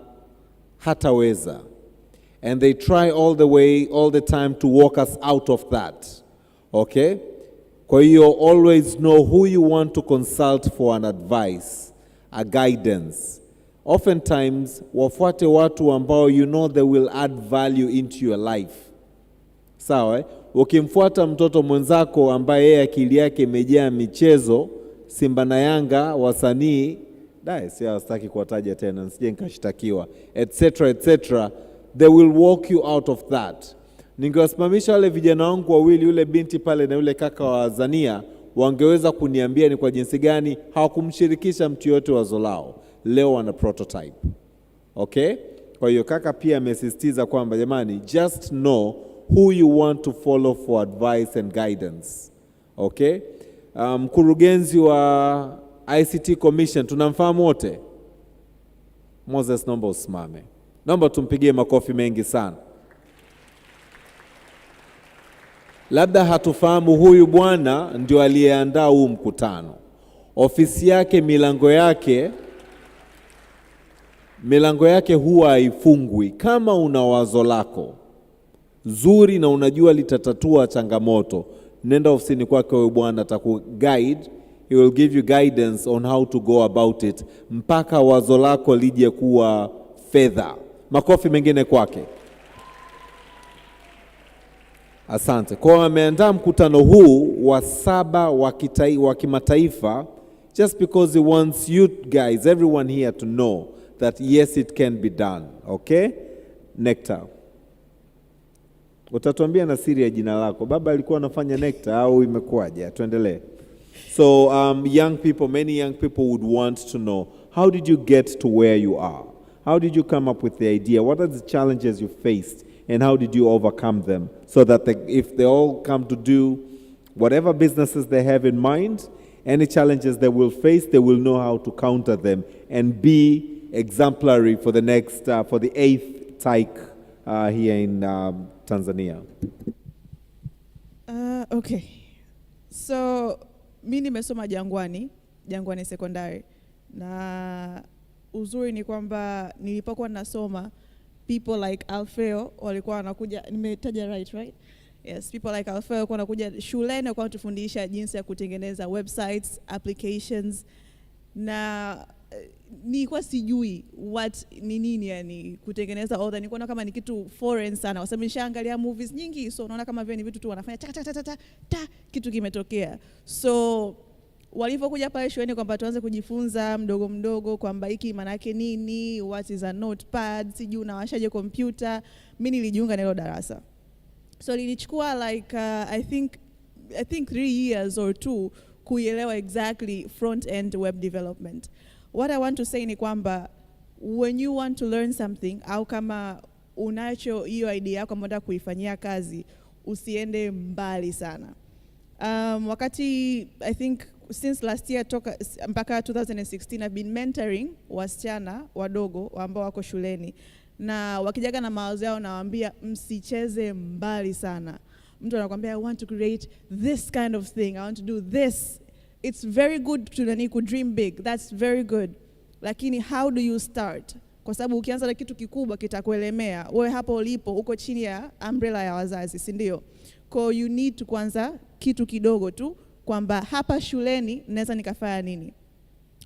hataweza. And they try all the time to walk us out of that. Okay? Kwa hiyo always know who you want to consult for an advice, a guidance. Oftentimes, wafuate watu ambao you know they will add value into your life. Sawa, ukimfuata mtoto mwenzako ambaye yeye akili yake imejaa michezo, Simba na Yanga, wasanii, sitaki kuwataja tena, nisije nikashtakiwa, etc., they will walk you out of that. Ningewasimamisha wale vijana wangu wawili, yule binti pale na yule kaka wa Zania, wangeweza kuniambia ni kwa jinsi gani hawakumshirikisha mtu yote wazo lao. Leo wana prototype. Okay? Kwa hiyo kaka pia amesisitiza kwamba jamani, just know who you want to follow for advice and guidance. Okay? Mkurugenzi wa ICT Commission tunamfahamu wote? Moses, naomba usimame. Naomba tumpigie makofi mengi sana. Labda hatufahamu huyu bwana ndio aliyeandaa huu mkutano. Ofisi yake, milango yake huwa haifungwi. Kama una wazo lako zuri na unajua litatatua changamoto, nenda ofisini kwake huyu bwana, atakuguide. He will give you guidance on how to go about it mpaka wazo lako lije kuwa fedha. Makofi mengine kwake. Asante. Kwa ameandaa mkutano huu wa 7 wa kimataifa just because he wants you guys, everyone here to know that yes, it can be done. Okay? Nectar. Utatuambia na siri ya jina lako. Baba alikuwa anafanya Nectar au imekuwaje? Tuendelee. So young people, many young people would want to know, how did you get to where you are? How did you come up with the idea? What are the challenges you faced? And how did you overcome them? So that if they all come to do whatever businesses they have in mind, any challenges they will face, they will know how to counter them and be exemplary for the next, for the 8th TIC here in Tanzania. Okay. So, mimi nimesoma Jangwani Secondary. Na uzuri ni kwamba nilipokuwa nasoma, people like Alfeo walikuwa wanakuja, nimetaja right? Yes, people like Alfeo walikuwa wanakuja shuleni, walikuwa wanatufundisha jinsi ya kutengeneza websites, applications, na nilikuwa sijui ni nini yani kutengeneza all that. Nilikuwa kama ni kitu foreign sana, kwa sababu nishaangalia movies nyingi, so unaona kama vile ni vitu tu wanafanya ta kitu kimetokea. So walipokuja pale shuleni kwamba tuanze kujifunza mdogo mdogo kwamba hiki maana yake nini, what is a notepad, sijui unawashaje computer, mimi nilijiunga na hilo darasa. So lilichukua like I think 3 years or 2 kuelewa exactly front end web development. What I want to say ni kwamba when you want to learn something, au kama unacho hiyo idea yako ambayo unataka kuifanyia kazi, usiende mbali sana. Wakati I think since last year mpaka 2016 I've been mentoring wasichana wadogo ambao wako shuleni, na wakijaga na mawazo yao nawaambia msicheze mbali sana. Mtu anakuambia I want to create this kind of thing, I want to do this. It's very good to dream big, that's very good. Lakini how do you start? Kwa sababu ukianza na kitu kikubwa kitakuelemea. Wewe hapo ulipo uko chini ya umbrella ya wazazi, si ndio? So you need to kwanza kitu kidogo tu kwamba hapa shuleni naweza nikafanya nini.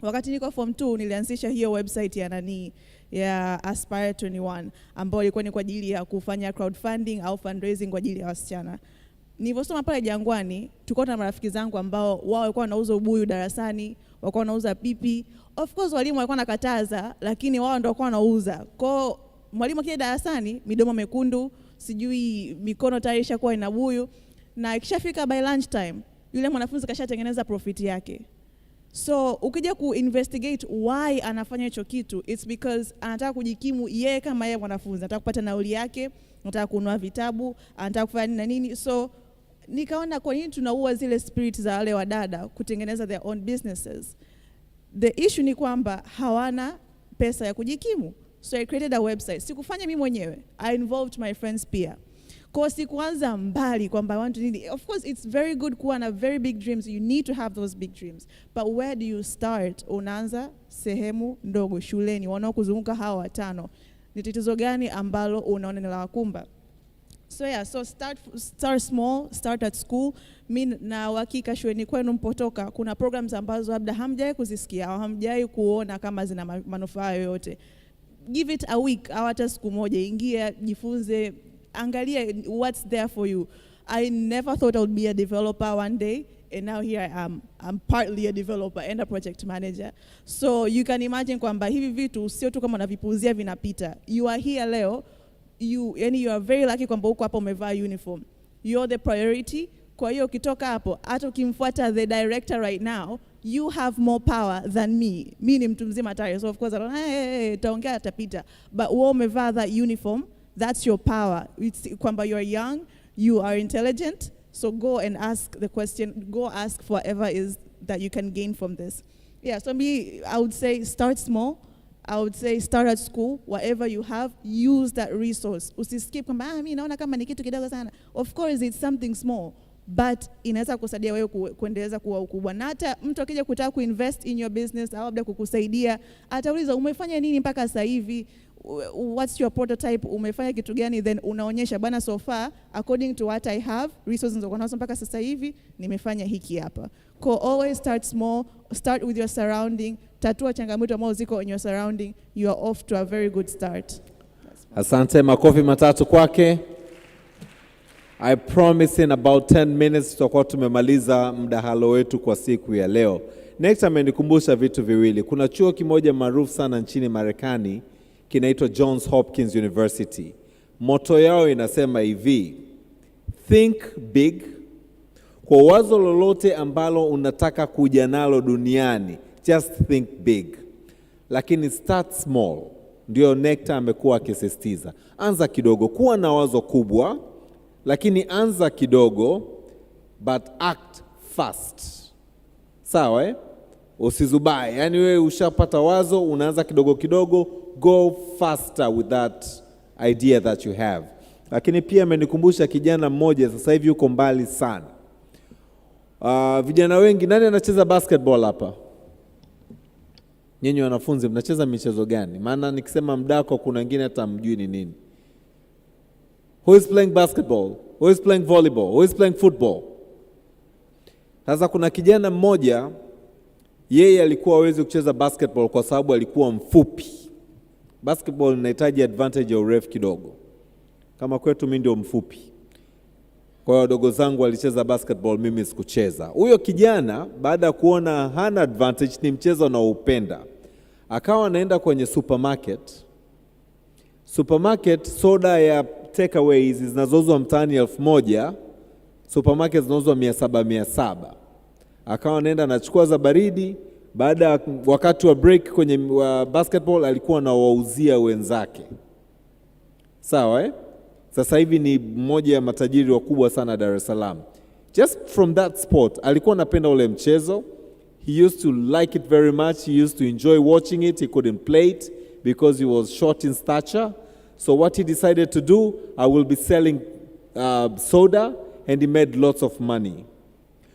Wakati niko form 2 nilianzisha hiyo website ya Aspire 21 ambayo ilikuwa ni kwa ajili ya kufanya crowdfunding au fundraising kwa ajili ya wasichana. Niliposoma pale Jangwani, tulikuwa na marafiki zangu ambao wao walikuwa wanauza ubuyu darasani, walikuwa wanauza pipi. Of course walimu walikuwa nakataza, lakini wao ndio walikuwa wanauza. Kwa mwalimu akija darasani, midomo mekundu, sijui mikono tayari ishakuwa ina buyu, na ikishafika by lunch time, yule mwanafunzi kashatengeneza profit yake. So ukija kuinvestigate why anafanya hicho kitu, it's because anataka kujikimu yeye kama yeye mwanafunzi, anataka kupata nauli yake, anataka kununua vitabu, anataka kufanya nini. So Nikaona kwa nini tunaua zile spirit za wale wadada kutengeneza their own businesses. The issue ni kwamba hawana pesa ya kujikimu. So I created a website. Sikufanya mimi mwenyewe. I involved my friends pia. Kwa sikuanza mbali kwamba I want to need. Of course it's very good kuwa na very big dreams. You need to have those big dreams. But where do you start? Unaanza sehemu ndogo shuleni. Wanaokuzunguka hawa watano. Ni tatizo gani ambalo unaona ni la wakumba? So yeah, so start small, start at school. Mimi na uhakika shuleni kwenu mpotoka kuna programs ambazo labda hamjawahi kuzisikia au hamjawahi kuona kama zina manufaa yoyote. Give it a week au hata siku moja, ingia, jifunze, angalia what's there for you. I never thought I would be a developer one day, and now here I am. I'm partly a developer and a project manager. So you can imagine kwamba hivi vitu sio tu kama unavipuuzia vinapita. You are here leo, you are very lucky kwamba uko hapa umevaa uniform. You're the priority. Kwa hiyo ukitoka hapo, hata ukimfuata the director right now, you have more power than me. Mimi ni mtu mzima tayari, so of course I don't, taongea atapita. But wewe umevaa that uniform, that's your power. It's kwamba you're young, you are intelligent, so go and ask the question, go ask for whatever is that you can gain from this. Yeah, so me, I would say start small. I would say start at school, whatever you have, use that resource. Usiskip kwamba mimi naona kama ni kitu kidogo sana. Of course it's something small, but inaweza kusaidia wewe kuendeleza kuwa ukubwa. Na hata mtu akija kutaka kuinvest in your business au labda kukusaidia, atauliza umefanya nini mpaka sasa hivi? What's your prototype? Umefanya kitu gani? Then unaonyesha bana, so far according to what I have, resources ndio nazo mpaka sasa hivi nimefanya hiki hapa. Always start small, start with your surrounding, tatua changamoto ambazo ziko in your surrounding, you are off to a very good start. Asante, makofi matatu kwake. I promise in about 10 minutes tutakuwa tumemaliza mdahalo wetu kwa siku ya leo. Next amenikumbusha vitu viwili. Kuna chuo kimoja maarufu sana nchini Marekani kinaitwa Johns Hopkins University. Motto yao inasema hivi: think big. Kwa wazo lolote ambalo unataka kuja nalo duniani, just think big. Lakini start small. Ndio Nectar amekuwa akisisitiza. Anza kidogo, kuwa na wazo kubwa, lakini anza kidogo, but act fast. Sawa Usizubae. Yani wewe ushapata wazo, unaanza kidogo kidogo, go faster with that idea that you have. Lakini pia amenikumbusha kijana mmoja sasa hivi yuko mbali sana. Vijana wengi, nani anacheza basketball hapa? Nyinyi wanafunzi mnacheza michezo gani? Maana nikisema mdako kuna wengine hata mjui ni nini. Who is playing basketball? Who is playing volleyball? Who is playing football? Sasa kuna kijana mmoja, yeye alikuwa hawezi kucheza basketball kwa sababu alikuwa mfupi. Basketball inahitaji advantage ya urefu kidogo. Kama kwetu mimi ndio mfupi. Kwa hiyo wadogo zangu walicheza basketball, mimi sikucheza. Huyo kijana baada ya kuona hana advantage, ni mchezo anaoupenda, akawa anaenda kwenye supermarket, soda ya takeaways zinazouzwa mtaani 1000, supermarket zinauzwa 700. Akawa anaenda anachukua za baridi, baada wakati wa break kwenye basketball alikuwa anawauzia wenzake. Sawa Sasa hivi ni mmoja ya matajiri wakubwa sana Dar es Salaam. Just from that sport, alikuwa anapenda ule mchezo. He used to like it very much. He used to enjoy watching it. He couldn't play it because he was short in stature. So what he decided to do, I will be selling soda, and he made lots of money.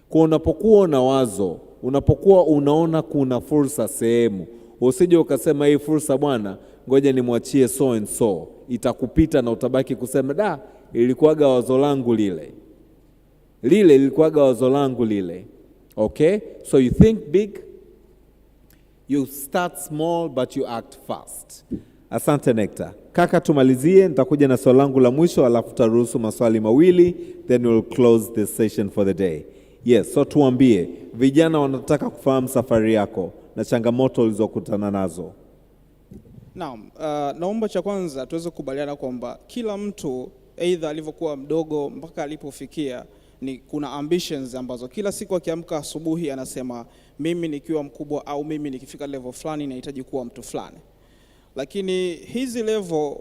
Kwa unapokuwa na wazo, unapokuwa unaona kuna fursa sehemu, usije ukasema hii fursa bwana, ngoja nimwachie so and so. Itakupita na utabaki kusema ilikuwaga wazo langu lile. Ilikuwaga wazo langu lile. Okay? So you think big, you start small, but you act fast. Asante Nectar. Kaka, tumalizie, nitakuja na swali langu la mwisho alafu tutaruhusu maswali mawili, then we'll close this session for the day. Yes, so tuambie, vijana wanataka kufahamu safari yako na changamoto ulizokutana nazo. Naam, naomba cha kwanza tuweze kukubaliana kwamba kila mtu either alivyokuwa mdogo mpaka alipofikia kuna ambitions ambazo kila siku akiamka asubuhi anasema mimi nikiwa mkubwa au mimi nikifika level fulani nahitaji kuwa mtu fulani. Lakini hizi level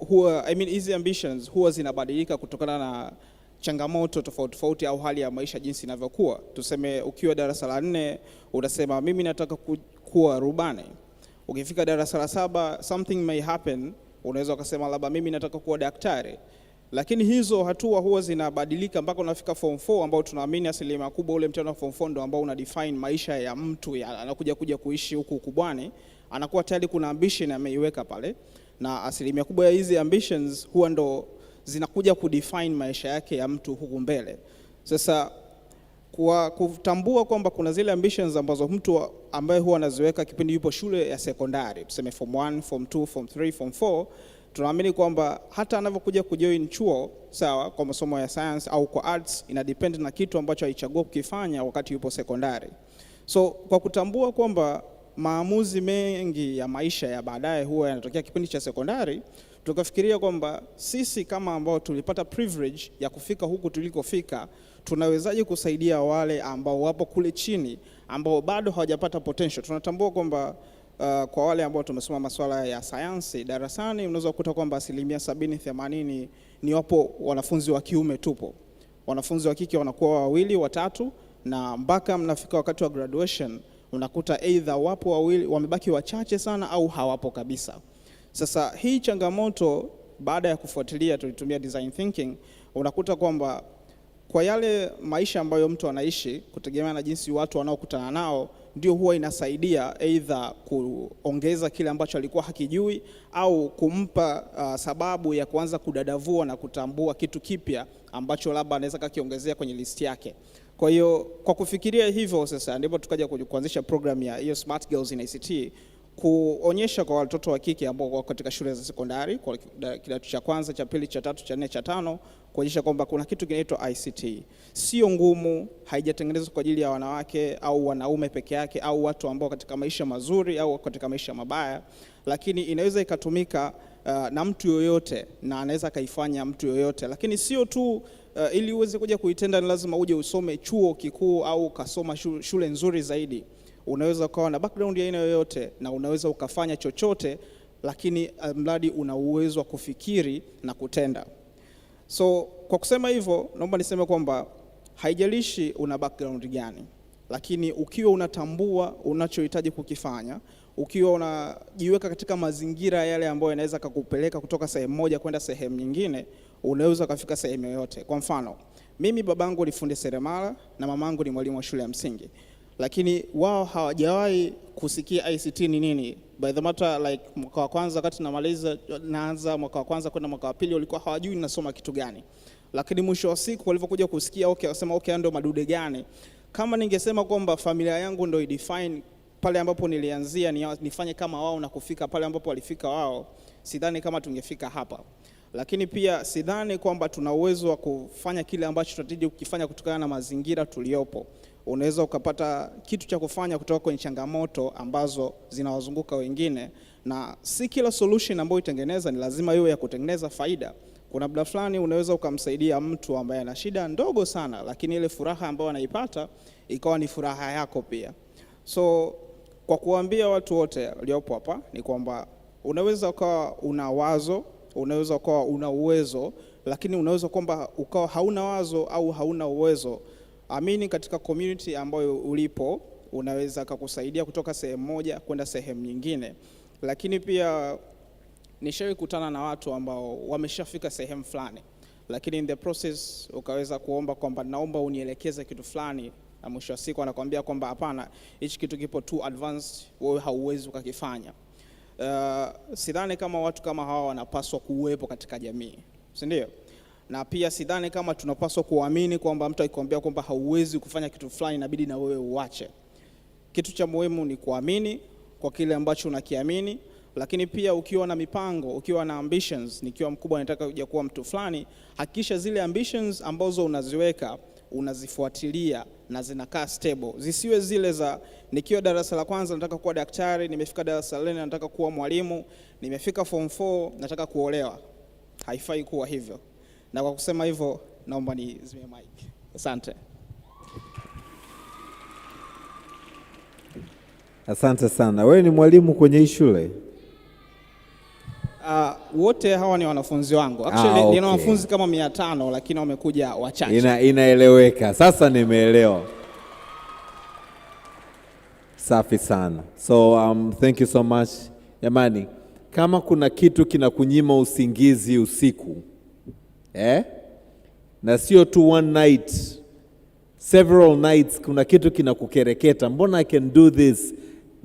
hizi ambitions huwa zinabadilika kutokana na changamoto tofauti tofauti au hali ya maisha jinsi inavyokuwa. Tuseme ukiwa darasa la 4 utasema mimi nataka kuwa rubani. Ukifika darasa la 7 something may happen, unaweza ukasema labda mimi nataka kuwa daktari. Lakini hizo hatua huwa zinabadilika mpaka unafika form 4 ambao tunaamini asilimia kubwa ule mtihani wa form 4 ndio ambao una define maisha ya mtu anakuja kuishi huku ukubwani. Anakuwa tayari kuna ambition ameiweka pale, na asilimia kubwa ya hizi ambitions huwa ndo zinakuja kudefine maisha yake ya mtu huku mbele. Sasa kwa kutambua kwamba kuna zile ambitions ambazo mtu ambaye huwa anaziweka kipindi yupo shule ya sekondari, tuseme form 1, form 2, form 3, form 4, tunaamini kwamba hata anavyokuja kujoin chuo sawa kwa masomo ya science au kwa arts, ina depend na kitu ambacho alichagua kukifanya wakati yupo sekondari. So kwa kutambua kwamba maamuzi mengi ya maisha ya baadaye huwa yanatokea kipindi cha sekondari, tukafikiria kwamba sisi kama ambao tulipata privilege ya kufika huku tulikofika, tunawezaje kusaidia wale ambao wapo kule chini ambao bado hawajapata potential. Tunatambua kwamba kwa wale ambao tumesoma masuala ya sayansi darasani, unaweza kukuta kwamba 70-80 ni wapo wanafunzi wa kiume tupo. Wanafunzi wa kike wanakuwa 2, 3, na mpaka mnafika wakati wa graduation unakuta either wapo wawili wamebaki wachache sana au hawapo kabisa. Sasa hii changamoto baada ya kufuatilia tulitumia design thinking, unakuta kwamba kwa yale maisha ambayo mtu anaishi kutegemea na jinsi watu wanaokutana nao ndio huwa inasaidia either kuongeza kile ambacho alikuwa hakijui au kumpa sababu ya kuanza kudadavua na kutambua kitu kipya ambacho labda anaweza kakiongezea kwenye list yake. Kwa hiyo kwa kufikiria hivyo sasa ndipo tukaja kuanzisha program ya hiyo Smart Girls in ICT, kuonyesha kwa watoto wa kike ambao wako katika shule za sekondari kwa kidato cha kwanza, cha pili, cha tatu, cha nne, cha tano, kuonyesha kwamba kuna kitu kinaitwa ICT. Sio ngumu, haijatengenezwa kwa ajili ya wanawake au wanaume peke yake au watu ambao katika maisha mazuri au katika maisha mabaya, lakini inaweza ikatumika na mtu yoyote na anaweza kaifanya mtu yoyote. Lakini sio tu ili uweze kuja kuitenda ni lazima uje usome chuo kikuu au kasoma shule nzuri zaidi. Unaweza ukawa na background ya aina yoyote na unaweza ukafanya chochote, lakini mradi una uwezo wa kufikiri na kutenda. So kwa kusema hivyo, naomba niseme kwamba haijalishi una background gani, lakini ukiwa unatambua unachohitaji kukifanya, ukiwa unajiweka katika mazingira yale ambayo yanaweza kukupeleka kutoka sehemu moja kwenda sehemu nyingine, unaweza kufika sehemu yoyote. Kwa mfano, mimi babangu ni fundi seremala na mamangu ni mwalimu wa shule ya msingi, lakini wao hawajawahi kusikia ICT ni nini. By the matter like mwaka wa kwanza wakati naanza mwaka wa kwanza kwenda mwaka wa pili walikuwa hawajui ninasoma kitu gani. Lakini mwisho wa siku walivyokuja kusikia wasema ndio madude gani. Kama ningesema kwamba familia yangu ndio idefine pale ambapo nilianzia nifanye kama wao na kufika pale ambapo walifika wao, sidhani kama tungefika hapa. Lakini pia sidhani kwamba tuna uwezo wa kufanya kile ambacho tunataka kukifanya kutokana na mazingira tuliopo. Unaweza ukapata kitu cha kufanya kutoka kwenye changamoto ambazo zinawazunguka wengine, na si kila solution ambayo itengeneza ni lazima iwe ya kutengeneza faida. Kuna muda fulani unaweza ukamsaidia mtu ambaye ana shida ndogo sana, lakini ile furaha ambayo anaipata ikawa ni furaha yako pia. So kwa kuambia watu wote waliopo hapa ni kwamba unaweza ukawa una wazo, unaweza ukawa una uwezo, lakini unaweza kwamba ukawa hauna wazo au hauna uwezo. Amini katika community ambayo ulipo unaweza kukusaidia kutoka sehemu moja kwenda sehemu nyingine. Lakini pia nishawahi kukutana na watu ambao wameshafika sehemu fulani, lakini in the process ukaweza kuomba kwamba naomba unielekeze kitu fulani, na mwisho wa siku anakuambia kwamba hapana, hichi kitu kipo too advanced, wewe hauwezi ukakifanya. Sidhani kama watu kama hawa wanapaswa kuwepo katika jamii, si ndio? Na pia sidhani kama tunapaswa kuamini kwamba mtu akikwambia kwamba hauwezi kufanya kitu fulani inabidi na wewe uache. Kitu cha muhimu ni kuamini kwa kile ambacho unakiamini, lakini pia ukiwa na mipango, ukiwa na ambitions, nikiwa mkubwa nataka kuja kuwa mtu fulani, hakikisha zile ambitions ambazo unaziweka unazifuatilia na zinakaa stable. Zisiwe zile za nikiwa darasa la kwanza nataka kuwa daktari, nimefika darasa la 4 nataka kuwa mwalimu, nimefika form 4 nataka kuolewa. Haifai kuwa hivyo. Na kwa kusema hivyo naomba nizime mic. Asante. Asante sana. Wewe ni mwalimu kwenye hii shule? Wote hawa ni wanafunzi wangu. Actually okay. Nina wanafunzi kama 500 lakini wamekuja wachache. Inaeleweka. Sasa nimeelewa. Safi sana. So thank you so much. Jamani, kama kuna kitu kinakunyima usingizi usiku, na sio tu one night, several nights, kuna kitu kinakukereketa, mbona I can do this,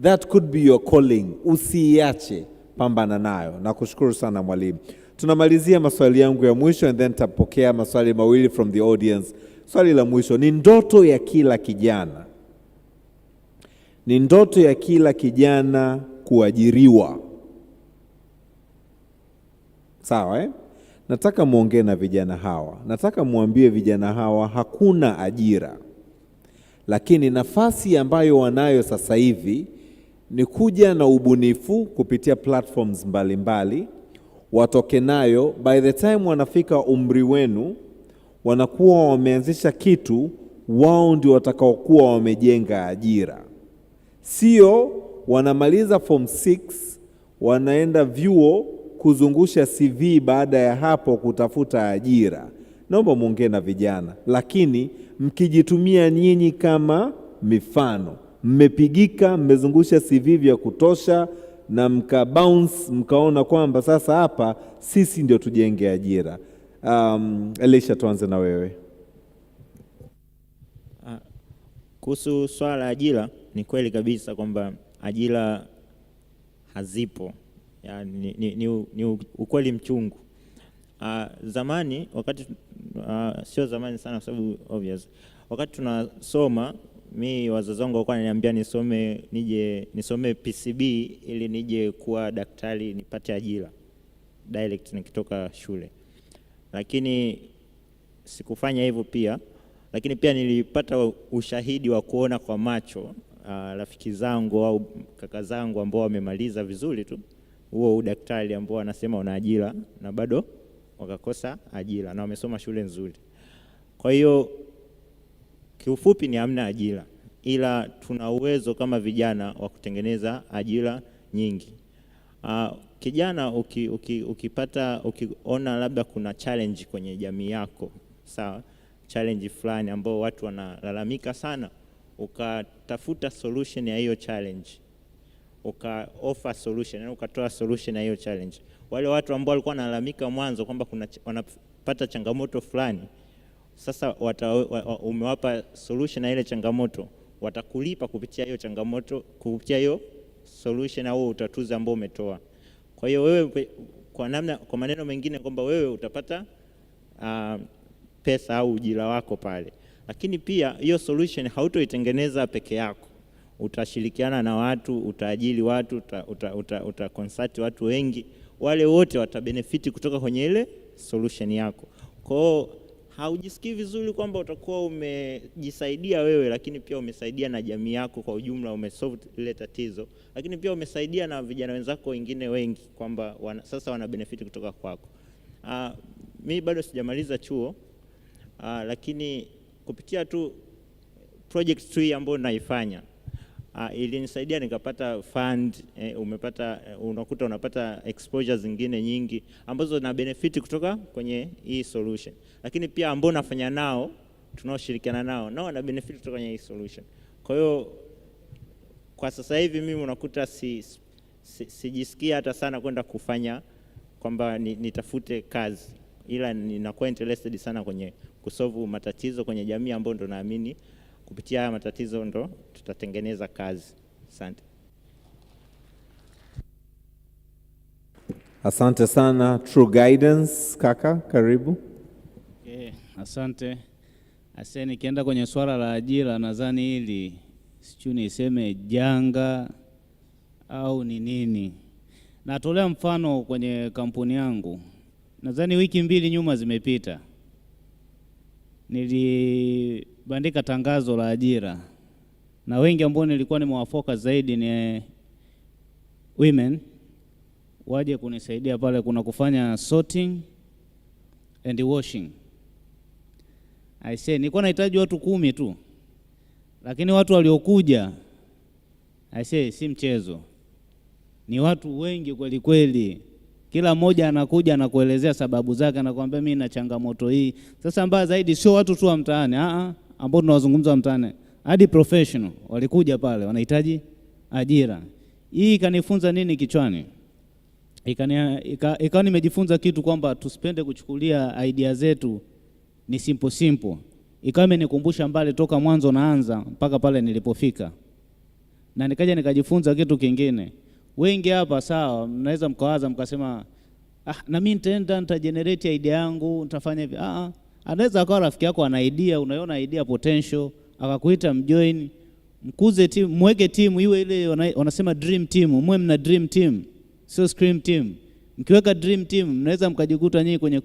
that could be your calling. Usiache, pambana nayo. Nakushukuru sana mwalimu. Tunamalizia maswali yangu ya mwisho and then tapokea maswali mawili from the audience. Swali la mwisho, ni ndoto ya kila kijana. Ni ndoto ya kila kijana kuajiriwa. Sawa Nataka muongee na vijana hawa. Nataka muambie vijana hawa hakuna ajira. Lakini nafasi ambayo wanayo sasa hivi ni kuja na ubunifu kupitia platforms mbalimbali, watoke nayo. By the time wanafika umri wenu, wanakuwa wameanzisha kitu, wao ndio watakaokuwa wamejenga ajira. Sio wanamaliza form 6, wanaenda vyuo kuzungusha CV, baada ya hapo kutafuta ajira. Naomba muongee na vijana, lakini mkijitumia nyinyi kama mifano, mmepigika, mmezungusha CV vya kutosha na mkabounce, mkaona kwamba sasa hapa sisi ndio tujenge ajira. Elisha, tuanze na wewe. Kuhusu swala la ajira, ni kweli kabisa kwamba ajira hazipo. Ni ukweli mchungu. Zamani, wakati sio zamani sana kwa sababu obvious, wakati tunasoma, wazazi wangu walikuwa wananiambia nisome PCB ili nije kuwa daktari, nipate ajira direct nikitoka shule. Lakini sikufanya hivyo pia. Lakini pia nilipata ushahidi wa kuona kwa macho rafiki zangu au kaka zangu ambao wamemaliza vizuri tu huo udaktari, ambao wanasema wana ajira na bado wakakosa ajira na wamesoma shule nzuri. Kwa hiyo kiufupi ni hamna ajira, ila tuna uwezo kama vijana wa kutengeneza ajira nyingi. Kijana ukiona labda kuna challenge kwenye jamii yako, sawa, challenge fulani ambao watu wanalalamika sana, ukatafuta solution ya hiyo challenge, offer solution, ukatoa solution ya hiyo challenge. Wale watu ambao walikuwa wanalalamika mwanzo kwamba wanapata changamoto fulani, sasa umewapa solution ya ile changamoto, watakulipa kupitia hiyo changamoto, kupitia hiyo solution au utatuzi ambao umetoa. Kwa hiyo wewe, kwa maneno mengine, kwamba wewe utapata pesa au ujira wako pale. Lakini pia hiyo solution hautoitengeneza peke yako. Utashirikiana na watu, utaajiri watu, utaconsult watu wengi. Wale wote watabenefiti kutoka kwenye ile solution yako. Kwa hiyo haujisikii vizuri kwamba utakuwa umejisaidia wewe, lakini pia umesaidia na jamii yako kwa ujumla, umesolve ile tatizo. Lakini pia umesaidia na vijana wenzako wengine wengi kwamba sasa wana benefit kutoka kwako. Mimi bado sijamaliza chuo, lakini kupitia tu project tree ambayo naifanya, ilinisaidia nikapata fund, unakuta unapata exposure zingine nyingi ambazo na benefit kutoka kwenye hii solution. Lakini pia ambao nafanya nao, tunaoshirikiana nao na benefit kutoka kwenye hii solution. Kwa hiyo kwa sasa hivi mimi unakuta sijisikia hata sana kwenda kufanya kwamba nitafute kazi, ila ninakuwa interested sana kwenye kusolve matatizo kwenye jamii ambayo ndo naamini kupitia haya matatizo ndo tutatengeneza kazi. Asante. Asante sana. True Guidance, kaka, karibu. Asante. Nikienda kwenye swala la ajira, nadhani hili sijui niseme janga au ni nini. Natolea mfano kwenye kampuni yangu. Nadhani wiki 2 nyuma zimepita, nilibandika tangazo la ajira, na wengi ambao nilikuwa nimewafocus zaidi ni women waje kunisaidia pale. Kuna kufanya sorting and washing. Nilikuwa nahitaji watu 10 tu, lakini watu waliokuja si mchezo, ni watu wengi kweli kweli. Kila mmoja anakuja na kuelezea sababu zake, anakuambia mimi na changamoto hii. Sasa mbaya zaidi sio watu tu wa mtaani, ambao tunawazungumza wa mtaani, hadi professional walikuja pale wanahitaji ajira. Hii ikanifunza nini kichwani? Ikawa nimejifunza kitu kwamba tusipende kuchukulia idea zetu ni simple. Ikawa imenikumbusha mbali toka mwanzo naanza mpaka pale nilipofika. Na nikaja nikajifunza kitu kingine. Wengi hapa sawa, mnaweza mkawaza mkasema na mimi nitagenerate idea yangu, nitafanya hivi. Anaweza akawa rafiki yako ana idea, unaiona idea potential, akakuita mjoin, mkuze team, mweke team iwe ile wanasema dream team, mwe mna dream team, sio scream team. Mkiweka dream team, mnaweza mkajikuta nyinyi kwenye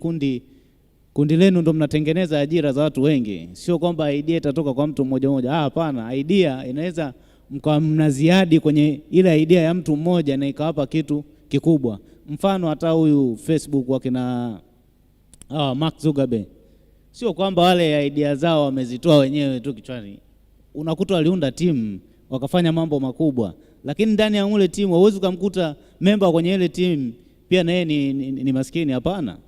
kundi lenu ndo mnatengeneza ajira za watu wengi. Sio kwamba idea itatoka kwa mtu mmoja mmoja. Hapana, idea inaweza mkawa mnaziadi kwenye ile idea ya mtu mmoja na ikawapa kitu kikubwa. Mfano hata huyu Facebook wakina Mark Zuckerberg. Sio kwamba wale idea zao wamezitoa wenyewe tu kichwani. Unakuta waliunda timu wakafanya mambo makubwa. Lakini ndani ya ule timu huwezi kumkuta member kwenye ile timu pia na yeye ni maskini. Hapana.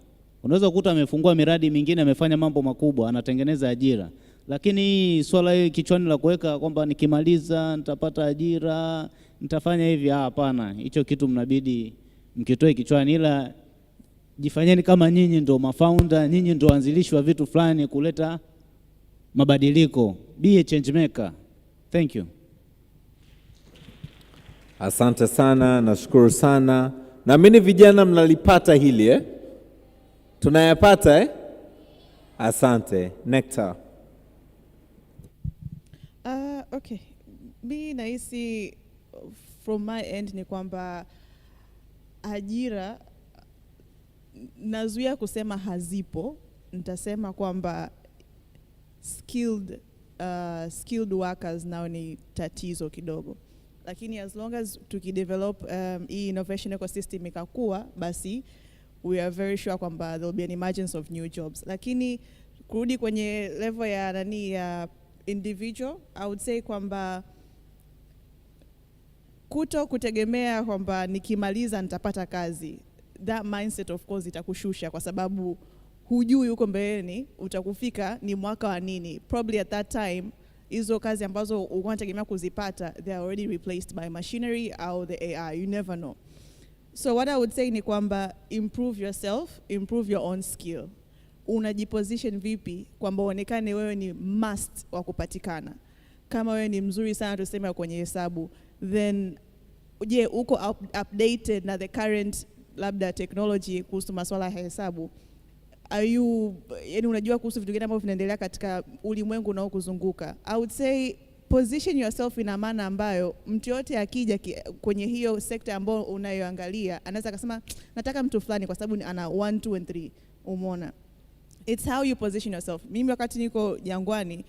Unaweza kukuta amefungua miradi mingine, amefanya mambo makubwa, anatengeneza ajira. Lakini swala hili kichwani la kuweka kwamba nikimaliza nitapata ajira, nitafanya hivi, hapana. Hicho kitu mnabidi mkitoe kichwani, ila jifanyeni kama nyinyi ndo mafounder, nyinyi ndo waanzilishi wa vitu fulani kuleta mabadiliko. Be a change maker. Thank you. Asante sana, nashukuru sana. Naamini vijana mnalipata hili Tunayapata Asante. Nectar. Okay. Mi nahisi from my end ni kwamba ajira nazuia kusema hazipo, nitasema kwamba skilled workers nao ni tatizo kidogo. Lakini as long as tukidevelop innovation ecosystem ikakua, basi we are very sure kwamba there will be an emergence of new jobs. Lakini kurudi kwenye level ya individual, I would say kwamba kutegemea kwamba nikimaliza nitapata kazi, that mindset of course itakushusha, kwa sababu hujui huko mbeleni utakufika ni mwaka wa nini. Probably at that time hizo kazi ambazo unategemea kuzipata, they are already replaced by machinery or the AI. You never know. So what I would say ni kwamba improve yourself, improve your own skill. Unajiposition vipi kwamba uonekane wewe ni must wa kupatikana. Kama wewe ni mzuri sana tuseme kwenye hesabu, then uko updated na the current labda technology kuhusu masuala ya hesabu? Yani unajua kuhusu vitu gani ambavyo vinaendelea katika ulimwengu unaokuzunguka? I would say position yourself in a manner ambayo mtu yote akija kwenye hiyo sekta ambayo unayoangalia anaweza akasema nataka mtu fulani kwa sababu ana 1 2 and 3. Umeona? It's how you position yourself. Mimi wakati niko Jangwani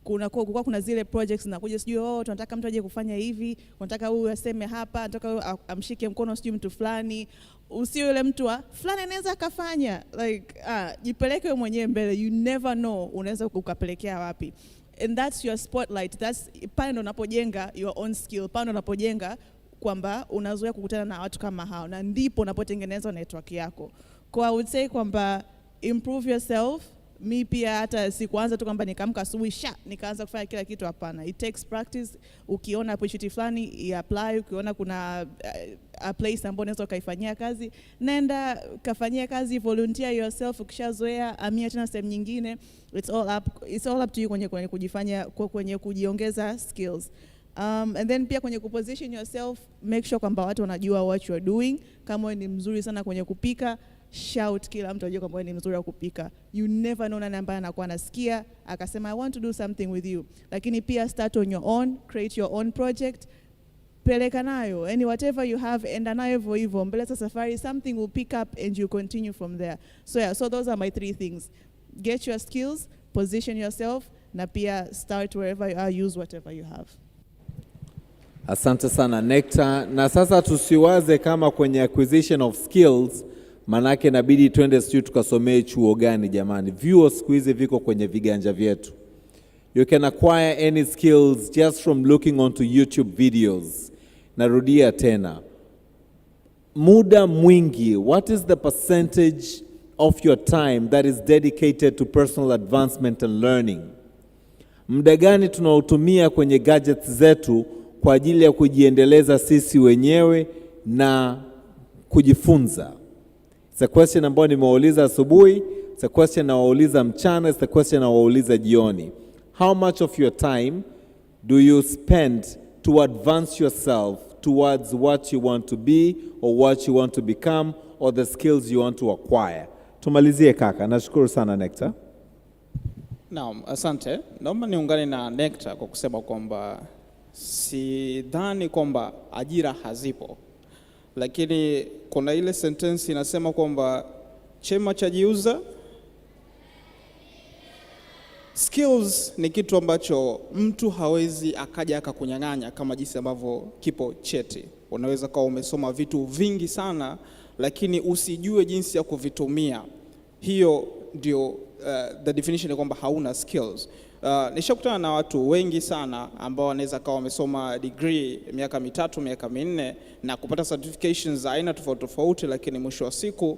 kuna zile projects na kuja sijui tunataka mtu aje kufanya hivi, tunataka huyu aseme hapa, tunataka amshike mkono sijui mtu fulani. Usio yule mtu fulani anaweza akafanya, like jipeleke wewe mwenyewe mbele. You never know unaweza ukapelekea wapi. And that's your spotlight. That's pale ndo unapojenga your own skill. Pale ndo unapojenga kwamba unazoea kukutana na watu kama hao, na ndipo unapotengeneza network yako. Kwa I would say kwamba improve yourself. Mi pia hata sikuanza tu kwamba nikamka asubuhi nikaanza kufanya kila kitu, hapana. It takes practice. Ukiona opportunity fulani apply, ukiona kuna a place ambapo unaweza kaifanyia kazi, nenda kafanyia kazi, volunteer yourself. Ukishazoea amia tena sehemu nyingine. It's all up to you kwenye kujifanya, kwenye kujiongeza skills. And then pia kwenye kuposition yourself, make sure kwamba watu wanajua what you are doing. Kama wewe ni mzuri sana kwenye kupika, shout, kila mtu ajue kwamba wewe ni mzuri wa kupika. You never know nani ambaye anakuwa anasikia akasema I want to do something with you. Lakini pia start on your own, create your own project, peleka nayo, and whatever you have enda nayo hivyo mbele sa safari, something will pick up and you continue from there. So those are my 3 things. Get your skills, position yourself, na pia start wherever you are, use whatever you have. Asante sana Nectar. Na sasa tusiwaze kama kwenye acquisition of skills manake inabidi twende sio tukasomee chuo gani jamani. Vyuo siku hizi viko kwenye viganja vyetu. You can acquire any skills just from looking onto YouTube videos. Narudia tena. muda mwingi, what is the percentage of your time that is dedicated to personal advancement and learning? Muda gani tunaotumia kwenye gadgets zetu kwa ajili ya kujiendeleza sisi wenyewe na kujifunza? It's a question ambayo nimewauliza asubuhi, it's a question nawauliza mchana, it's a question nawauliza jioni. How much of your time do you spend to advance yourself towards what you want to be or what you want to become or the skills you want to acquire? Tumalizie kaka, nashukuru sana Nectar. Naam, asante. Naomba niungane na Nectar kwa kusema kwamba sidhani kwamba ajira hazipo. Lakini kuna ile sentence inasema kwamba chema chajiuza. Skills ni kitu ambacho mtu hawezi akaja akakunyang'anya kama jinsi ambavyo kipo cheti. Unaweza kuwa umesoma vitu vingi sana lakini usijue jinsi ya kuvitumia. Hiyo ndio the definition ni kwamba hauna skills. Nishakutana na watu wengi sana ambao wanaweza kawa wamesoma degree miaka 3, miaka 4 na kupata certifications za aina tofauti tofauti, lakini mwisho wa siku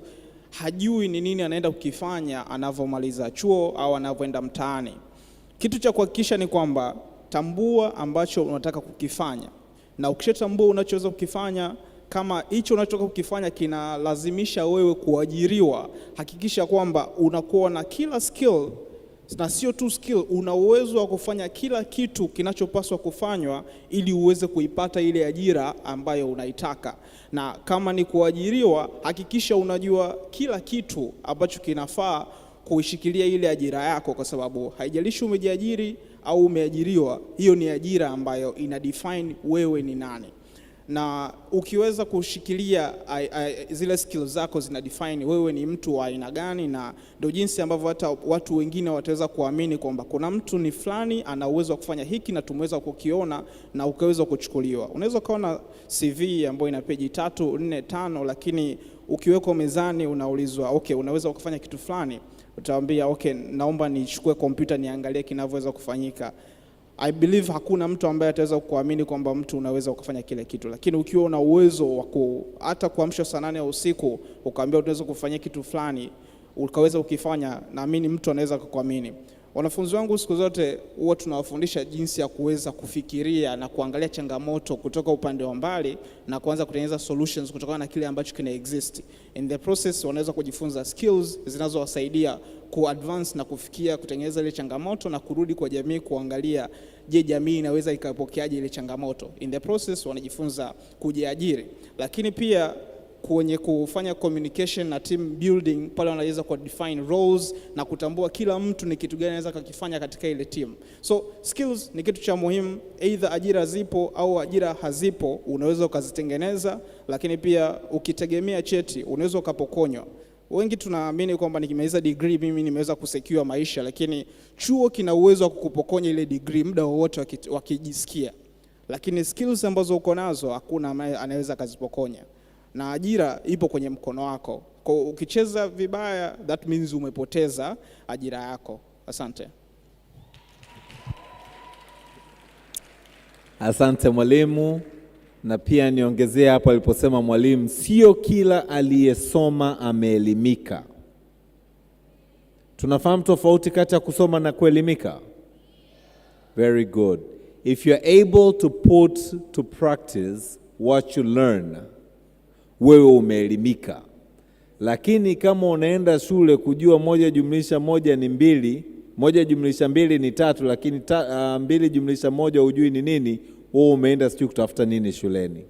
hajui ni nini anaenda kukifanya anavomaliza chuo au anavoenda mtaani. Kitu cha kuhakikisha ni kwamba tambua ambacho unataka kukifanya, na ukishatambua unachoweza kukifanya, kama hicho unachotaka kukifanya kinalazimisha wewe kuajiriwa, hakikisha kwamba unakuwa na kila skill, na sio tu skill, una uwezo wa kufanya kila kitu kinachopaswa kufanywa ili uweze kuipata ile ajira ambayo unaitaka. Na kama ni kuajiriwa, hakikisha unajua kila kitu ambacho kinafaa kuishikilia ile ajira yako, kwa sababu haijalishi umejiajiri au umeajiriwa, hiyo ni ajira ambayo ina define wewe ni nani. Na ukiweza kushikilia zile skills zako zina define wewe ni mtu wa aina gani, na ndio jinsi ambavyo hata watu wengine wataweza kuamini kwamba kuna mtu ni fulani ana uwezo wa kufanya hiki na tumeweza kukiona na ukaweza kuchukuliwa. Unaweza kuona CV ambayo ina peji 3, 4, 5, lakini ukiwekwa mezani unaulizwa okay, unaweza kufanya kitu fulani, utaambia okay, naomba nichukue kompyuta niangalie kinavyoweza kufanyika. I believe hakuna mtu ambaye ataweza kuamini kwamba mtu unaweza kufanya kile kitu. Lakini ukiwa una uwezo wa hata kuamsha saa 8 ya usiku ukaambia unaweza kufanya kitu fulani, ukaweza ukifanya, naamini mtu anaweza kukuamini. Wanafunzi wangu siku zote huwa tunawafundisha jinsi ya kuweza kufikiria na kuangalia changamoto kutoka upande wa mbali na kuanza kutengeneza solutions kutokana na kile ambacho kina exist. In the process wanaweza kujifunza skills zinazowasaidia kuadvance na kufikia kutengeneza ile changamoto na kurudi kwa jamii kuangalia je, jamii inaweza ikapokeaje ile changamoto. In the process wanajifunza kujiajiri, lakini pia kwenye kufanya communication na team building, pale wanaweza ku define roles na kutambua kila mtu ni kitu gani anaweza kukifanya katika ile team. So skills ni kitu cha muhimu, either ajira zipo au ajira hazipo, unaweza ukazitengeneza, lakini pia ukitegemea cheti unaweza ukapokonywa. Wengi tunaamini kwamba nikimaliza degree mimi nimeweza kusecure maisha, lakini chuo kina uwezo wa kukupokonya ile degree muda wowote wakijisikia. Lakini skills ambazo uko nazo hakuna anaweza kazipokonya. Na ajira ipo kwenye mkono wako. Kwa ukicheza vibaya, that means umepoteza ajira yako. Asante. Asante mwalimu. Na pia niongezea hapo aliposema mwalimu, sio kila aliyesoma ameelimika. Tunafahamu tofauti kati ya kusoma na kuelimika? Very good. If you're able to put to practice what you learn, wewe umeelimika. Lakini kama unaenda shule kujua 1+1 ni 2, 1+2 ni 3, lakini 2+1 hujui ni nini, wewe umeenda sijui kutafuta nini shuleni.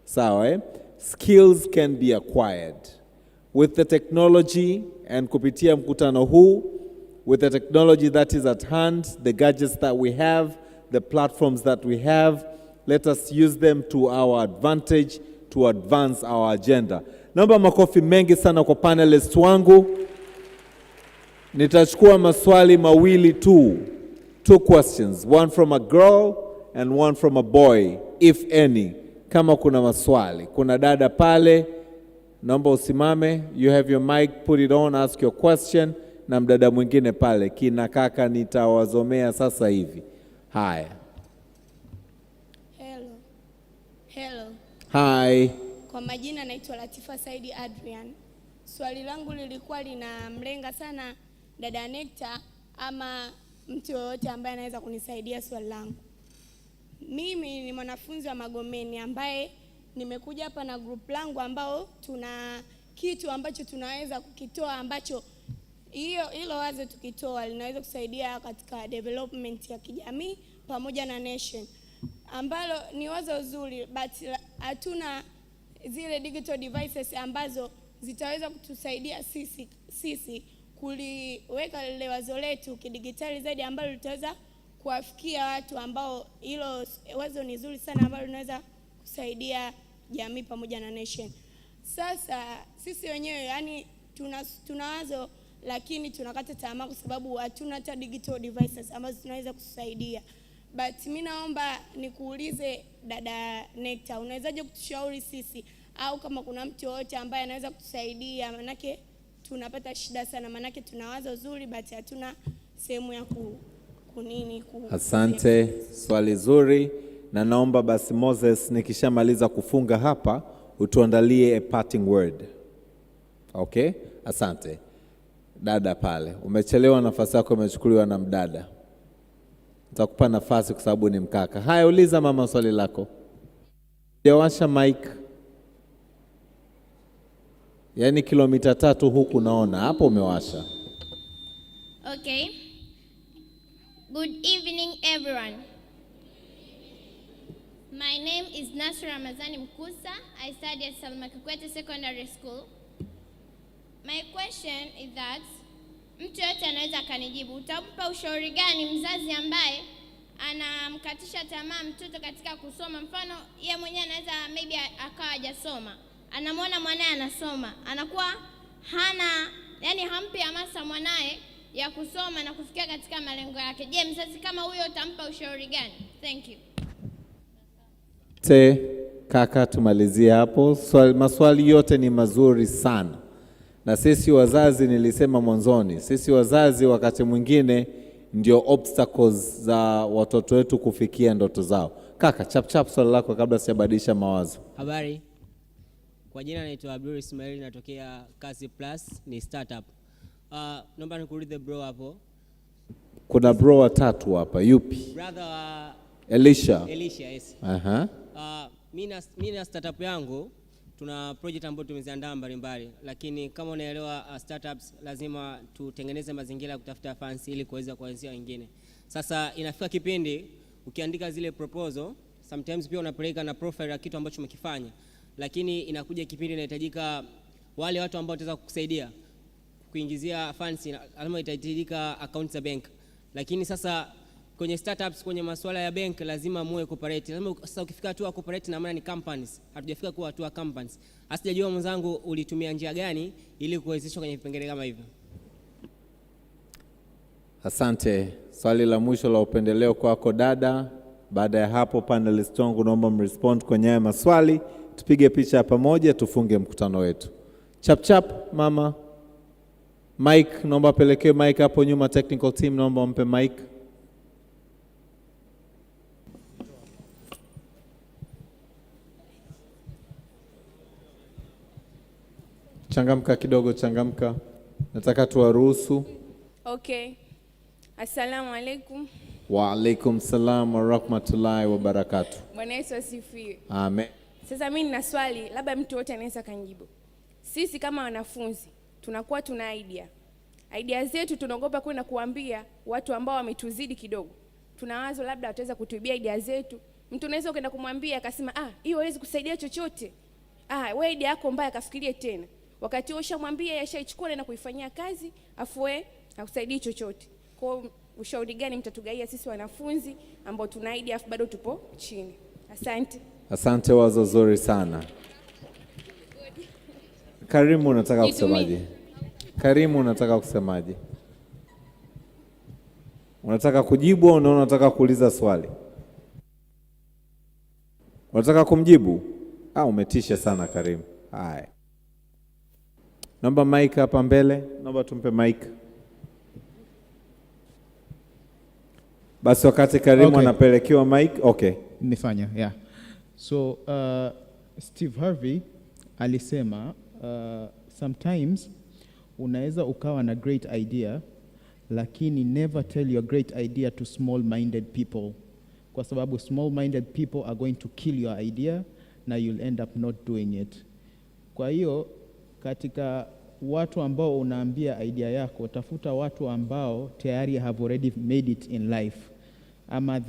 Sawa eh? Skills can be acquired with the technology, and kupitia mkutano huu, with the technology that is at hand, the gadgets that we have, the platforms that we have, let us use them to our advantage to advance our agenda. Naomba makofi mengi sana kwa panelists wangu. Nitachukua maswali mawili tu. 2 questions, one from a girl and one from a boy, if any. Kama kuna maswali. Kuna dada pale, naomba usimame. You have your mic, put it on, ask your question. Na mdada mwingine pale, kina kaka nitawazomea sasa hivi. Haya. Hello. Hi. Kwa majina naitwa Latifa Saidi Adrian. Swali langu lilikuwa linamlenga sana dada Nectar ama mtu yoyote ambaye anaweza kunisaidia swali langu. Mimi ni mwanafunzi wa Magomeni ambaye nimekuja hapa na group langu ambao tuna kitu ambacho tunaweza kukitoa ambacho hilo wazo tukitoa linaweza kusaidia katika development ya kijamii pamoja na nation, ambalo ni wazo zuri but hatuna zile digital devices ambazo zitaweza kutusaidia sisi kuliweka lile wazo letu kidigitali zaidi, ambalo litaweza kuwafikia watu ambao hilo wazo ni zuri sana ambalo linaweza kusaidia jamii pamoja na nation. Sasa sisi wenyewe yani tuna wazo lakini tunakata tamaa kwa sababu hatuna hata digital devices ambazo tunaweza kusaidia. But mimi naomba nikuulize dada Nectar, unawezaje kutushauri sisi au kama kuna mtu yote ambaye anaweza kutusaidia, manake tunapata shida sana, manake tuna wazo zuri but hatuna sehemu ya Asante, swali zuri, na naomba basi Moses nikishamaliza kufunga hapa utuandalie a parting word. Okay? Asante. Dada pale, umechelewa, nafasi yako imechukuliwa na mdada. Nitakupa nafasi kwa sababu ni mkaka. Haya, uliza mama swali lako. Washa mic. Yaani kilomita 3 huku naona, hapo umewasha. Okay. Good evening everyone. My name is Nasra Ramazani Mkusa. I study at Salma Kikwete Secondary School. My question is that, mtu yote anaweza kanijibu, utampa ushauri gani mzazi ambaye anamkatisha tamaa mtoto katika kusoma? Mfano, yeye mwenyewe anaweza maybe akawa hajasoma, anamwona mwanae anasoma, anakuwa hampi hamasa mwanae ya kusoma na kufikia katika malengo yake. Je, mzazi kama huyo utampa ushauri gani? Thank you. Kaka, tumalizie hapo. Maswali yote ni mazuri sana. Na sisi wazazi, nilisema mwanzoni, sisi wazazi wakati mwingine ndio obstacles za watoto wetu kufikia ndoto zao. Kaka, chap swali lako kabla sijabadilisha mawazo. Habari. Kwa jina naitwa Abdul Ismail, natokea Kazi Plus, ni startup. Naomba nikuulize bro hapo. Kuna bro watatu hapa, yupi? Brother Elisha, yes. Mimi na startup yangu tuna project ambayo tumeziandaa mbalimbali, lakini kama unaelewa startups lazima tutengeneze mazingira ya kutafuta funds ili kuweza kuanzia wengine. Sasa inafika kipindi ukiandika zile proposal, sometimes pia unapeleka na profile ya kitu ambacho umekifanya, lakini inakuja kipindi inahitajika wale watu ambao wataweza kukusaidia kuingizia funds, lazima itahitajika account za bank. Lakini sasa kwenye startups, kwenye masuala ya bank lazima muwe corporate. Lazima sasa ukifika tu corporate na maana ni companies. Hatujafika kuwa tu companies. Asijajua mwenzangu ulitumia njia gani ili kuwezeshwa kwenye vipengele kama hivyo. Asante. Swali la mwisho la upendeleo kwako dada. Baada ya hapo panelist wangu naomba mrespond kwenye haya maswali. Tupige picha pamoja, tufunge mkutano wetu. Chap mama. Mike, naomba pelekee Mike hapo nyuma, technical team naomba mpe Mike. Changamka kidogo, changamka. Nataka tuwaruhusu. Okay. Assalamu alaikum. Wa alaikum salam wa rahmatullahi wa barakatuh. Bwana Yesu asifiwe. Amen. Sasa mimi nina swali, labda mtu wote anaweza kanijibu. Sisi kama wanafunzi tunakuwa tuna idea zetu, tunaogopa kwenda kuambia watu ambao wametuzidi kidogo. Tuna wazo labda wataweza kutuibia idea zetu. Mtu anaweza kwenda kumwambia akasema, hiyo haiwezi kusaidia chochote. Wewe idea yako mbaya, kafikirie tena. Wakati ushamwambia yashaichukua na kuifanyia kazi, afu wewe hakusaidii chochote. Kwa ushauri gani mtatugaia sisi wanafunzi ambao tuna idea afu bado tupo chini? Asante. Asante, wazo zuri sana. Karimu, unataka kusemaje? Karimu, unataka kusemaje? Unataka kujibu au unataka kuuliza swali? Unataka kumjibu? Umetisha sana Karimu. Haya. Naomba mic hapa mbele. Naomba tumpe mic. Basi wakati Karimu anapelekewa mic, okay. Nifanya, yeah. So, Steve Harvey alisema sometimes unaweza ukawa na great idea lakini never tell your great idea to small-minded people, kwa sababu small-minded people are going to kill your idea na you'll end up not doing it. Kwa hiyo katika watu ambao unaambia idea yako, tafuta watu ambao tayari have already made it in life, ama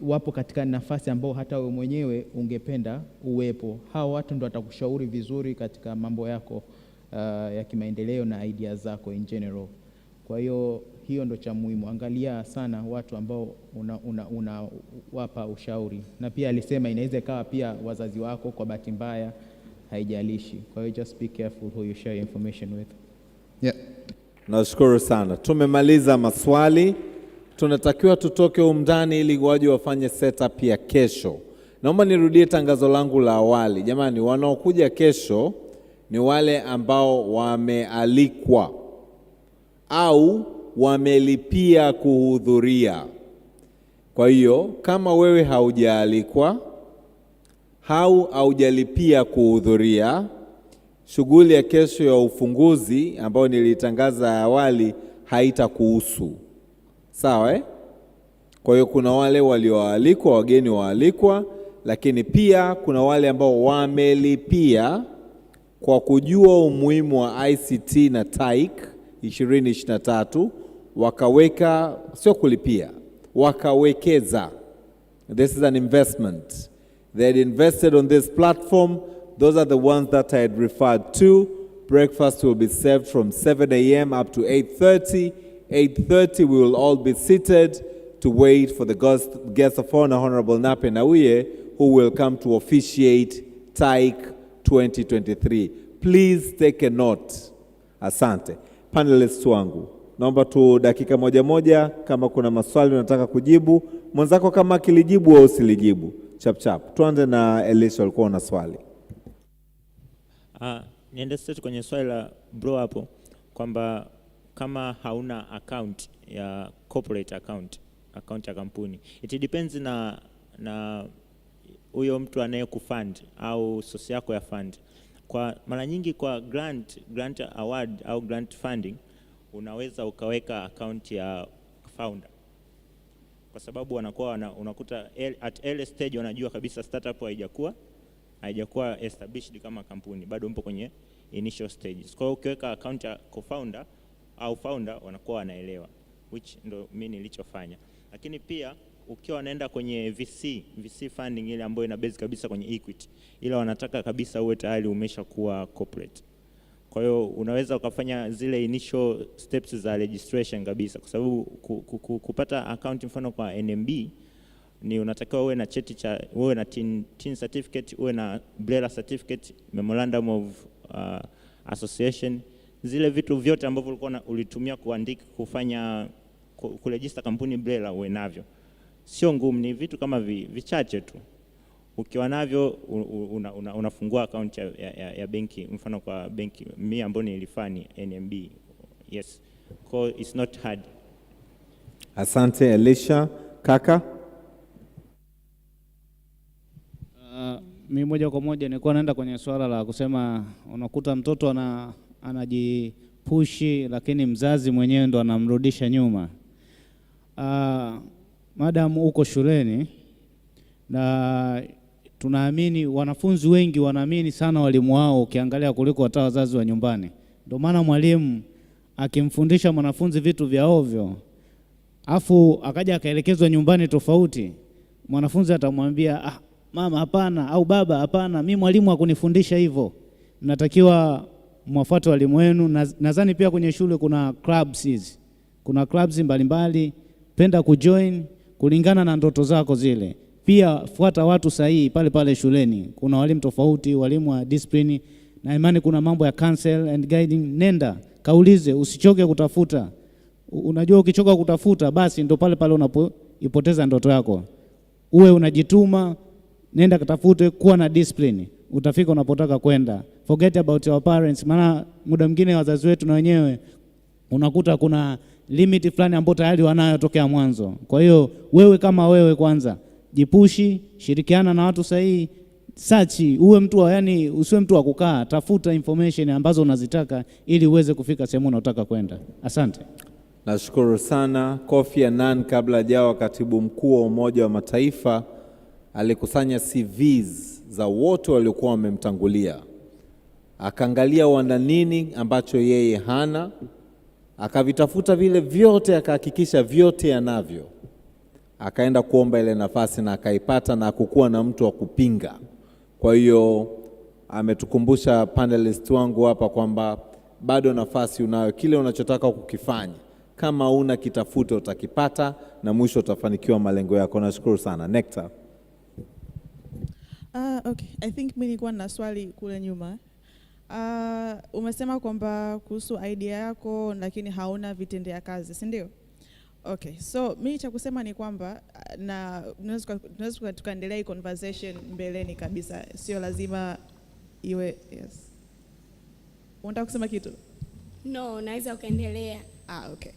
wapo katika nafasi ambao hata wewe mwenyewe ungependa uwepo. Hao watu ndio watakushauri vizuri katika mambo yako ya kimaendeleo na idea zako in general. Kwa hiyo hiyo ndo cha muhimu, angalia sana watu ambao unawapa ushauri. Na pia alisema inaweza ikawa pia wazazi wako kwa bahati mbaya, haijalishi. Kwa hiyo just be careful who you share information with. Yeah. Nashukuru sana. Tumemaliza maswali. Tunatakiwa tutoke umndani ili waje wafanye setup ya kesho. Naomba nirudie tangazo langu la awali. Jamani, wanaokuja kesho ni wale ambao wamealikwa au wamelipia kuhudhuria. Kwa hiyo kama wewe haujaalikwa au haujalipia kuhudhuria, shughuli ya kesho ya ufunguzi ambayo nilitangaza awali haitakuhusu. Sawa Kwa hiyo kuna wale walioalikwa, wageni waalikwa, lakini pia kuna wale ambao wamelipia kwa kujua umuhimu wa ICT na TAIC 2023, wakaweka, sio kulipia, wakawekeza. This is an investment. They had invested on this platform. Those are the ones that I had referred to. Breakfast will be served from 7 a.m. up to 8:30. 8:30 we will all be seated to wait for the guest of honor, Honorable Nape Nnauye, who will come to officiate TAIC 2023. Please take a note. Asante. Panelists wangu, naomba tu dakika moja kama kuna maswali unataka kujibu. Mwenzako kama akilijibu au usilijibu. Chap chap. Tuanze na Elisha, alikuwa na swali. Niende straight kwenye swali la bro hapo kwamba kama hauna account ya corporate account ya kampuni, it depends na huyo mtu anayekufund au source yako ya fund. Kwa mara nyingi kwa grant award au grant funding unaweza ukaweka account ya founder, kwa sababu wanakuwa unakuta at early stage wanajua kabisa startup haijakuwa established kama kampuni, bado mpo kwenye initial stages. Kwa hiyo ukiweka account ya co-founder au founder wanakuwa wanaelewa, which ndo mimi nilichofanya. Lakini pia ukiwa wanaenda kwenye VC funding ile ambayo ina base kabisa kwenye equity, ila wanataka kabisa uwe tayari umeshakuwa corporate. Kwa hiyo unaweza ukafanya zile initial steps za registration kabisa, kwa sababu kupata account mfano kwa NMB ni unatakiwa uwe na cheti cha, uwe na tin certificate, uwe na BRELA certificate, memorandum of association, zile vitu vyote ambavyo ulikuwa ulitumia kuandika kufanya kuregister kampuni BRELA uwe navyo. Sio ngumu, ni vitu kama vichache tu. Ukiwa navyo unafungua account ya benki, mfano kwa benki mimi ambayo nilifanya NMB. Yes. So it's not hard. Asante Elisha. Kaka? Mimi moja kwa moja nilikuwa naenda kwenye swala la kusema unakuta mtoto anajipushi lakini mzazi mwenyewe ndo anamrudisha nyuma. Madam uko shuleni na tunaamini wanafunzi wengi wanaamini sana walimu wao ukiangalia kuliko hata wazazi wa nyumbani. Ndio maana mwalimu akimfundisha mwanafunzi vitu vya ovyo afu akaja akaelekezwa nyumbani tofauti, mwanafunzi atamwambia mama hapana au baba hapana, mimi mwalimu hakunifundisha hivyo. Mnatakiwa mwafuate walimu wenu. Nadhani pia kwenye shule kuna clubs mbalimbali, penda kujoin kulingana na ndoto zako zile. Pia fuata watu sahihi pale shuleni. Kuna walimu tofauti, walimu wa discipline, na imani kuna mambo ya counsel and guiding. Nenda kaulize, usichoke kutafuta. Unajua ukichoka kutafuta basi ndo pale unapoipoteza ndoto yako. Uwe unajituma, nenda katafute, kuwa na discipline, utafika unapotaka kwenda. Forget about your parents, maana muda mwingine wazazi wetu na wenyewe unakuta kuna limit fulani ambayo tayari wanayo tokea mwanzo. Kwa hiyo wewe kama wewe kwanza jipushi, shirikiana na watu sahihi, search, uwe mtu wa, yani usiwe mtu wa kukaa, tafuta information ambazo unazitaka ili uweze kufika sehemu unataka kwenda. Asante. Nashukuru sana. Kofi Annan, kabla hajawa katibu mkuu wa Umoja wa Mataifa, alikusanya CVs za wote waliokuwa wamemtangulia. Akaangalia wana nini ambacho yeye hana, akavitafuta vile vyote, akahakikisha vyote yanavyo. Akaenda kuomba ile nafasi na akaipata, na hakukuwa na mtu wa kupinga. Kwa hiyo ametukumbusha panelist wangu hapa kwamba bado nafasi unayo, kile unachotaka kukifanya. Kama una kitafuta utakipata na mwisho utafanikiwa malengo yako. Nashukuru sana. Nectar. Okay. I think mimi nilikuwa na swali kule nyuma. Umesema kwamba kuhusu idea yako lakini hauna vitendea kazi, si ndio? Okay. So mimi cha kusema ni kwamba na tunaweza tukaendelea hii conversation mbeleni kabisa. Sio lazima iwe yes. Unataka kusema kitu? No, naweza ukaendelea. Okay.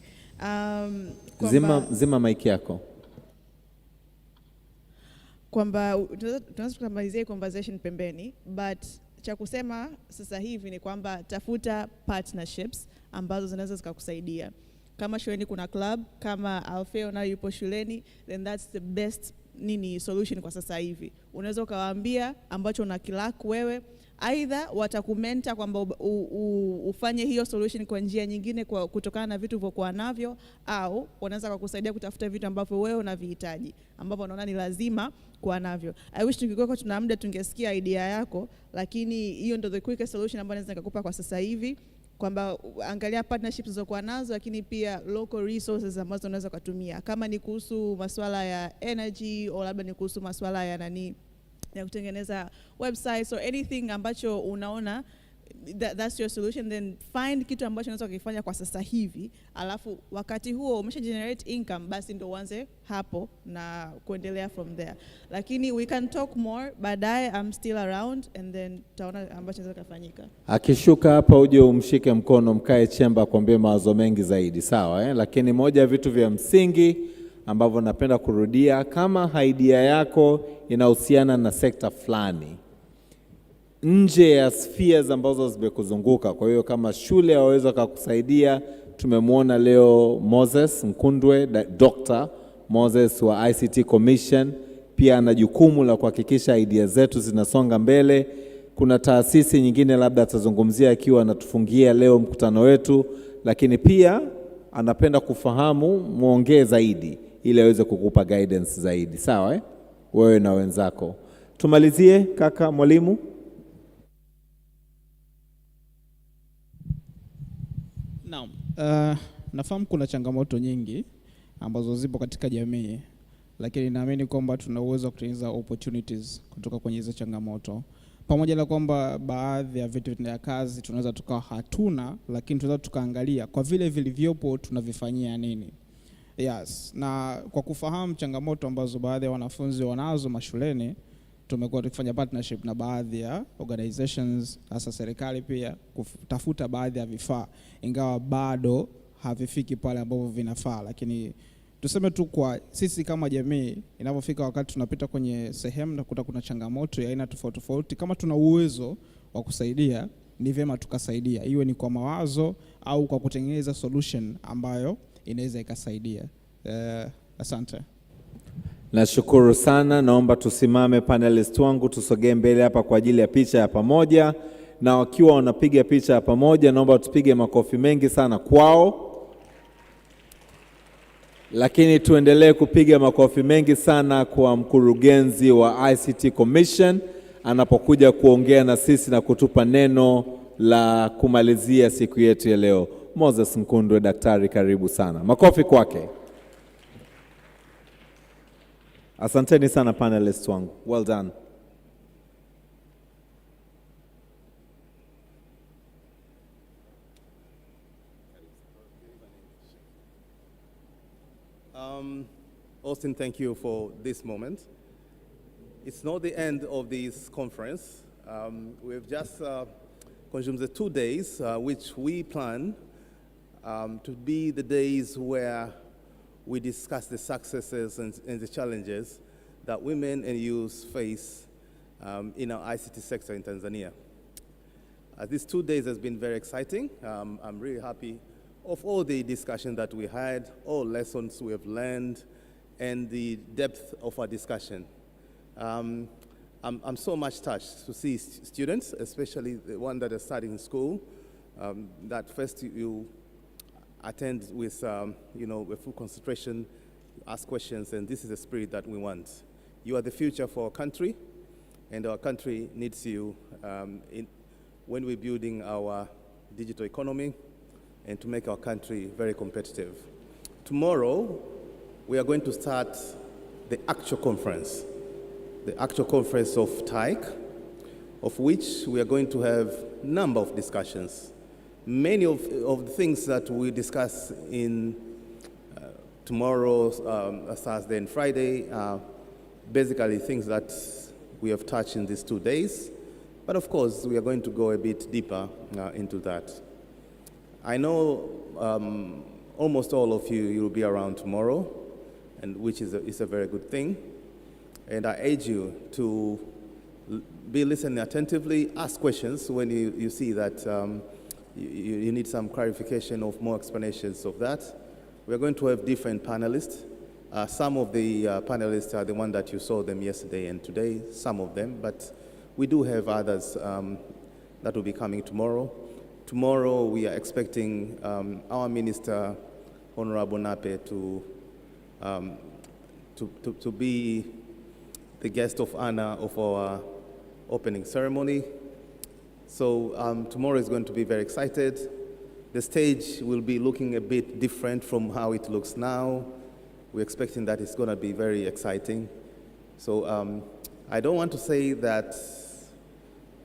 Zima mic yako. Kwamba tunaweza tukamalizia conversation pembeni, but cha kusema sasa hivi ni kwamba tafuta partnerships ambazo zinaweza zikakusaidia. Kama shuleni kuna club, kama Alfeo nayo yupo shuleni, then that's the best solution kwa sasa hivi. Unaweza ukawaambia ambacho unakilaki wewe, aidha watakumenta kwamba ufanye hiyo solution kwa njia nyingine kwa kutokana na vitu vilivyokuwa navyo, au wanaweza kukusaidia kutafuta vitu ambavyo wewe unavihitaji, ambavyo unaona ni lazima kuwa navyo. I wish tungekuwa tuna muda tungesikia idea yako, lakini hiyo ndio the quickest solution ambayo naweza nikakupa kwa sasa hivi, kwamba angalia partnerships zilizokuwa nazo, lakini pia local resources ambazo unaweza kutumia, kama ni kuhusu masuala ya energy au labda ni kuhusu masuala ya ya kutengeneza websites or anything ambacho unaona that's your solution, then find kitu ambacho unaweza kufanya kwa sasa hivi, alafu wakati huo umesha generate income, basi ndo uanze hapo na kuendelea from there. Lakini we can talk more baadaye, I'm still around, and then taona ambacho inaweza kufanyika. Akishuka hapa uje umshike mkono, mkae chemba kuambia mawazo mengi zaidi, sawa Lakini moja ya vitu vya msingi ambavyo napenda kurudia, kama idea yako inahusiana na sekta fulani nje ya spheres ambazo zimekuzunguka, kwa hiyo kama shule waweza kukusaidia. Tumemwona leo Moses Mkundwe, Dr. Moses wa ICT Commission, pia ana jukumu la kuhakikisha idea zetu zinasonga mbele. Kuna taasisi nyingine labda atazungumzia akiwa anatufungia leo mkutano wetu, lakini pia anapenda kufahamu muongee zaidi ili aweze kukupa guidance zaidi, sawa wewe na wenzako. Tumalizie kaka mwalimu. Naam, nafahamu kuna changamoto nyingi ambazo zipo katika jamii, lakini naamini kwamba tuna uwezo wa kutengeneza opportunities kutoka kwenye hizo changamoto. Pamoja na kwamba baadhi ya vitu vya kazi tunaweza tukawa hatuna, lakini tunaweza tukaangalia kwa vile vilivyopo tunavifanyia nini. Yes, na kwa kufahamu changamoto ambazo baadhi ya wanafunzi wanazo mashuleni, tumekuwa tukifanya partnership na baadhi ya organizations, hasa serikali pia, kutafuta baadhi ya vifaa, ingawa bado havifiki pale ambapo vinafaa. Lakini tuseme tu kwa sisi kama jamii, inapofika wakati tunapita kwenye sehemu na kuta kuna changamoto ya aina tofauti tofauti, kama tuna uwezo wa kusaidia, ni vyema tukasaidia, iwe ni kwa mawazo au kwa kutengeneza solution ambayo inaweza ikasaidia. Asante. Nashukuru sana. Naomba tusimame panelist wangu, tusogee mbele hapa kwa ajili ya picha ya pamoja, na wakiwa wanapiga picha ya pamoja naomba tupige makofi mengi sana kwao. Lakini tuendelee kupiga makofi mengi sana kwa mkurugenzi wa ICT Commission anapokuja kuongea na sisi na kutupa neno la kumalizia siku yetu ya leo. Moses Mkundwe, daktari, karibu sana. Makofi kwake. Asanteni sana panelists wangu. Well done. Austin, thank you for this moment. It's not the end of this conference. We've just consumed the 2 days, which we plan to be the days where we discuss the successes and the challenges that women and youth face in our ICT sector in Tanzania. These 2 days has been very exciting. I'm really happy of all the discussion that we had, all lessons we have learned, and the depth of our discussion. I'm so much touched to see students, especially the one that are studying in school, that first you attend with, with full concentration, ask questions, and this is the spirit that we want. You are the future for our country, and our country needs you when we're building our digital economy and to make our country very competitive. Tomorrow, we are going to start the actual conference of TAIC, of which we are going to have a number of discussions. Many of the things that we discuss in tomorrow, Thursday and Friday, are basically things that we have touched in these 2 days. But of course, we are going to go a bit deeper into that. I know almost all of you will be around tomorrow, and which is a very good thing. And I urge you to be listening attentively, ask questions when you see that you need some clarification of more explanations of that. We're going to have different panelists. Some of the panelists are the one that you saw them yesterday and today, some of them, but we do have others that will be coming tomorrow. Tomorrow we are expecting our Minister, Honorable Nape, to be the guest of honor of our opening ceremony. So tomorrow is going to be very excited. The stage will be looking a bit different from how it looks now. We're expecting that it's going to be very exciting. So I don't want to say that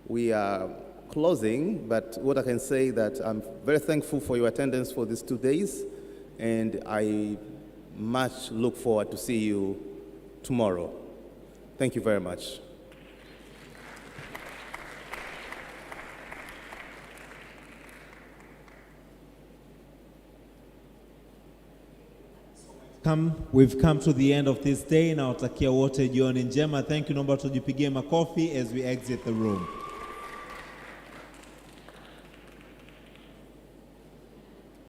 we are closing, but what I can say that I'm very thankful for your attendance for these 2 days, and I much look forward to see you tomorrow. Thank you very much. We've come to the end of this day. Nawatakia wote jioni njema. Thank you. Naomba tujipigie makofi as we exit the room.